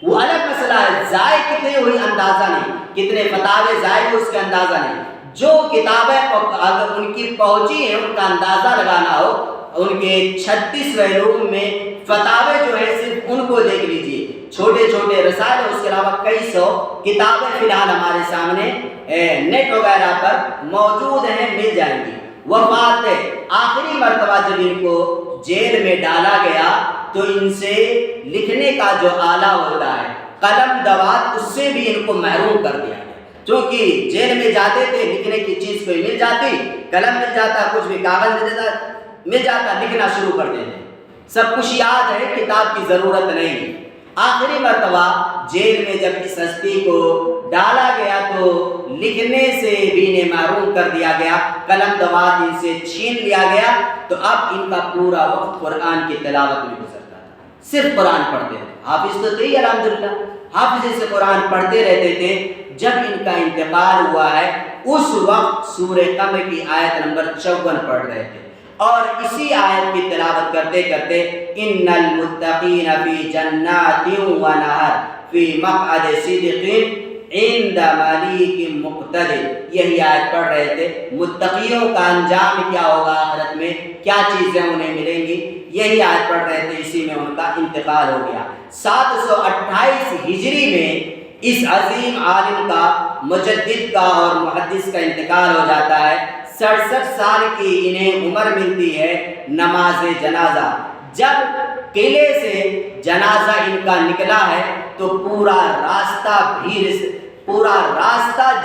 وہ الگ مسئلہ ہے، ضائع کتنے ہوئی اندازہ نہیں، کتنے فتاوے ضائع ہوئے اس کا اندازہ نہیں۔ جو کتابیں اگر ان کی پہنچی ہیں ان کا اندازہ لگانا ہو، ان کے 36 علوم میں فتاوے جو ہے صرف ان کو دیکھ لیجئے، چھوٹے چھوٹے رسائل اور اس کے علاوہ کئی سو کتابیں فی الحال ہمارے سامنے نیٹ وغیرہ پر موجود ہیں، مل جائیں گی۔ وفات آخری مرتبہ جب ان کو جیل میں ڈالا گیا تو ان سے لکھنے کا جو آلہ ہوتا ہے قلم دوات، اس سے بھی ان کو محروم کر دیا گیا، کیونکہ جیل میں جاتے تھے لکھنے کی چیز کوئی مل جاتی، قلم مل جاتا، کچھ بھی کاغذ مل جاتا، لکھنا شروع کر دیتے، سب کچھ یاد ہے، کتاب کی ضرورت نہیں۔ آخری مرتبہ جیل میں جب اس ہستی کو ڈالا گیا تو لکھنے سے بھی انہیں محروم کر دیا گیا، قلم دوات ان سے چھین لیا گیا، تو اب ان کا پورا وقت قرآن کی تلاوت میں گزرتا تھا، صرف قرآن پڑھتے تھے۔ حافظ تو تھے الحمدللہ، حافظ سے قرآن پڑھتے رہتے تھے۔ جب ان کا انتقال ہوا ہے اس وقت سورہ قمر کی آیت نمبر 54 پڑھ رہے تھے، اور اسی آیت کی تلاوت کرتے کرتے ان المتقین فی جنات و نہر فی مقعد صدق عند ملیک مقتدر، یہی آیت پڑھ رہے تھے۔ متقیوں کا انجام کیا ہوگا آخرت میں، کیا چیزیں انہیں ملیں گی، یہی آیت پڑھ رہے تھے، اسی میں ان کا انتقال ہو گیا۔ 728 ہجری میں اس عظیم عالم کا، مجدد کا اور محدث کا انتقال ہو جاتا ہے۔ 67 سال کی انہیں عمر ملتی ہے۔ نماز جنازہ، جب قلعے سے جنازہ ان کا نکلا ہے تو پورا راستہ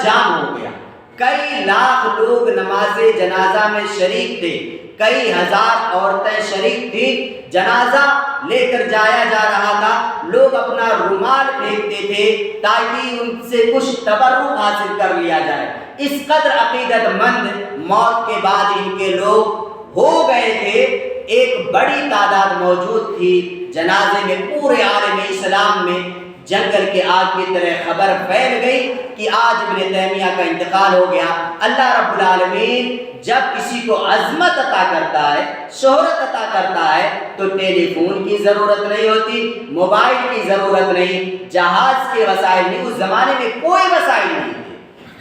جام ہو گیا، کئی لاکھ لوگ نماز جنازہ میں شریک تھے، کئی ہزار عورتیں شریک تھیں، جنازہ لے کر جایا جا رہا تھا، لوگ اپنا رومال پھینکتے تھے تاکہ ان سے کچھ تبرک حاصل کر لیا جائے۔ اس قدر عقیدت مند موت کے بعد ان کے لوگ ہو گئے تھے۔ ایک بڑی تعداد موجود تھی جنازے میں، پورے عالم اسلام میں جنگل کے آگ کی طرح خبر پھیل گئی کہ آج ابن تیمیہ کا انتقال ہو گیا۔ اللہ رب العالمین جب کسی کو عظمت عطا کرتا ہے، شہرت عطا کرتا ہے، تو ٹیلی فون کی ضرورت نہیں ہوتی، موبائل کی ضرورت نہیں، جہاز کے وسائل نہیں، اس زمانے میں کوئی وسائل نہیں تھے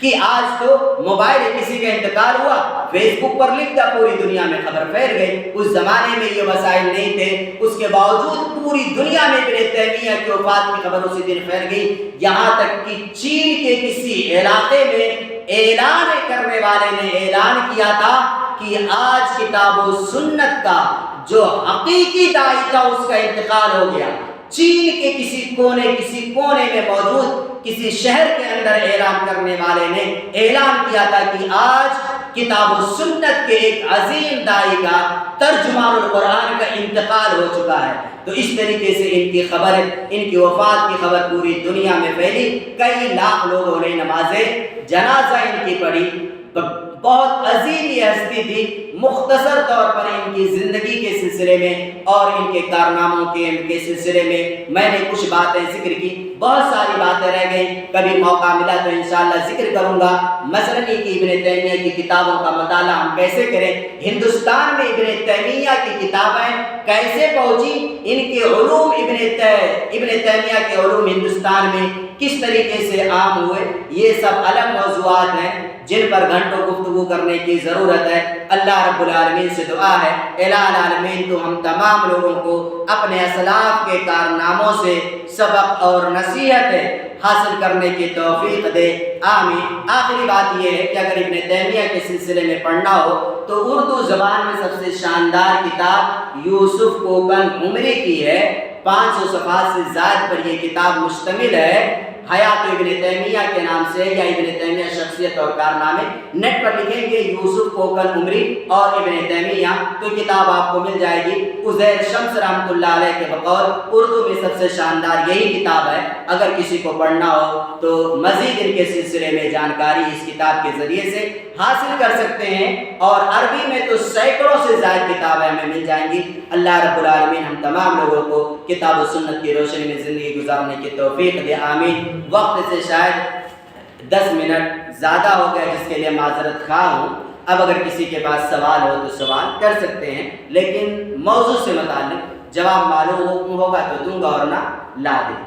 کہ آج تو موبائل کسی کا انتقال ہوا فیس بک پر لکھ دیا، پوری دنیا میں خبر پھیل گئی۔ اس زمانے میں یہ وسائل نہیں تھے، اس کے باوجود پوری دنیا میں ابن تیمیہ کی وفات کی خبر اسی دن پھیل گئی، یہاں تک کہ چین کے کسی علاقے میں اعلان کرنے والے نے اعلان کیا تھا کہ آج کتاب و سنت کا جو حقیقی داعی تھا اس کا انتقال ہو گیا۔ چین کے کسی کونے میں موجود کسی شہر کے اندر اعلان کرنے والے نے اعلان کیا تھا کہ آج کتاب و سنت کے ایک عظیم داعی کا، ترجمان القرآن کا انتقال ہو چکا ہے۔ تو اس طریقے سے ان کی خبر، ان کی وفات کی خبر پوری دنیا میں پھیلی، کئی لاکھ لوگوں نے نماز جنازہ ان کی پڑھی۔ بہت عظیم یہ ہستی تھی۔ مختصر طور پر ان کی زندگی کے سلسلے میں اور ان کے کارناموں کے سلسلے میں نے کچھ باتیں ذکر کی، بہت ساری باتیں رہ گئیں، کبھی موقع ملا تو انشاءاللہ ذکر کروں گا۔ مثلاً کہ ابن تیمیہ کی کتابوں کا مطالعہ ہم کیسے کریں، ہندوستان میں ابن تیمیہ کی کتابیں کیسے پہنچی، ان کے علوم ابن تیمیہ کے علوم ہندوستان میں کس طریقے سے عام ہوئے، یہ سب الگ موضوعات ہیں جن پر گھنٹوں گفتگو کرنے کی ضرورت ہے۔ اللہ رب العالمین سے دعا ہے، الہ العالمین تو ہم تمام لوگوں کو اپنے اسلاف کے کارناموں سے سبق اور نصیحت حاصل کرنے کی توفیق دے، آمین۔ آخری بات یہ ہے کہ اگر ابن تیمیہ کے سلسلے میں پڑھنا ہو تو اردو زبان میں سب سے شاندار کتاب یوسف کوکن عمری کی ہے، 500 صفحات سے زائد پر یہ کتاب مشتمل ہے۔ حیات ابن تیمیہ کے نام سے یا ابن تیمیہ شخصیت اور کارنامے، نیٹ پر لکھیں گے یوسف کوکن عمری اور ابن تیمیہ تو کتاب آپ کو مل جائے گی۔ عزیر شمس رحمۃ اللہ علیہ کے بقول اردو میں سب سے شاندار یہی کتاب ہے۔ اگر کسی کو پڑھنا ہو تو مزید ان کے سلسلے میں جانکاری اس کتاب کے ذریعے سے حاصل کر سکتے ہیں، اور عربی میں تو سینکڑوں سے زائد کتابیں ہمیں مل جائیں گی۔ اللہ رب العالمین ہم تمام لوگوں کو کتاب و سنت کی روشنی میں زندگی گزارنے کی توفیق دے، آمین۔ وقت سے شاید 10 منٹ زیادہ ہو گیا، جس کے لیے معذرت خواہ ہوں۔ اب اگر کسی کے پاس سوال ہو تو سوال کر سکتے ہیں، لیکن موضوع سے متعلق جواب معلوم ہوگا تو دوں گا، اور نہ لا دیں۔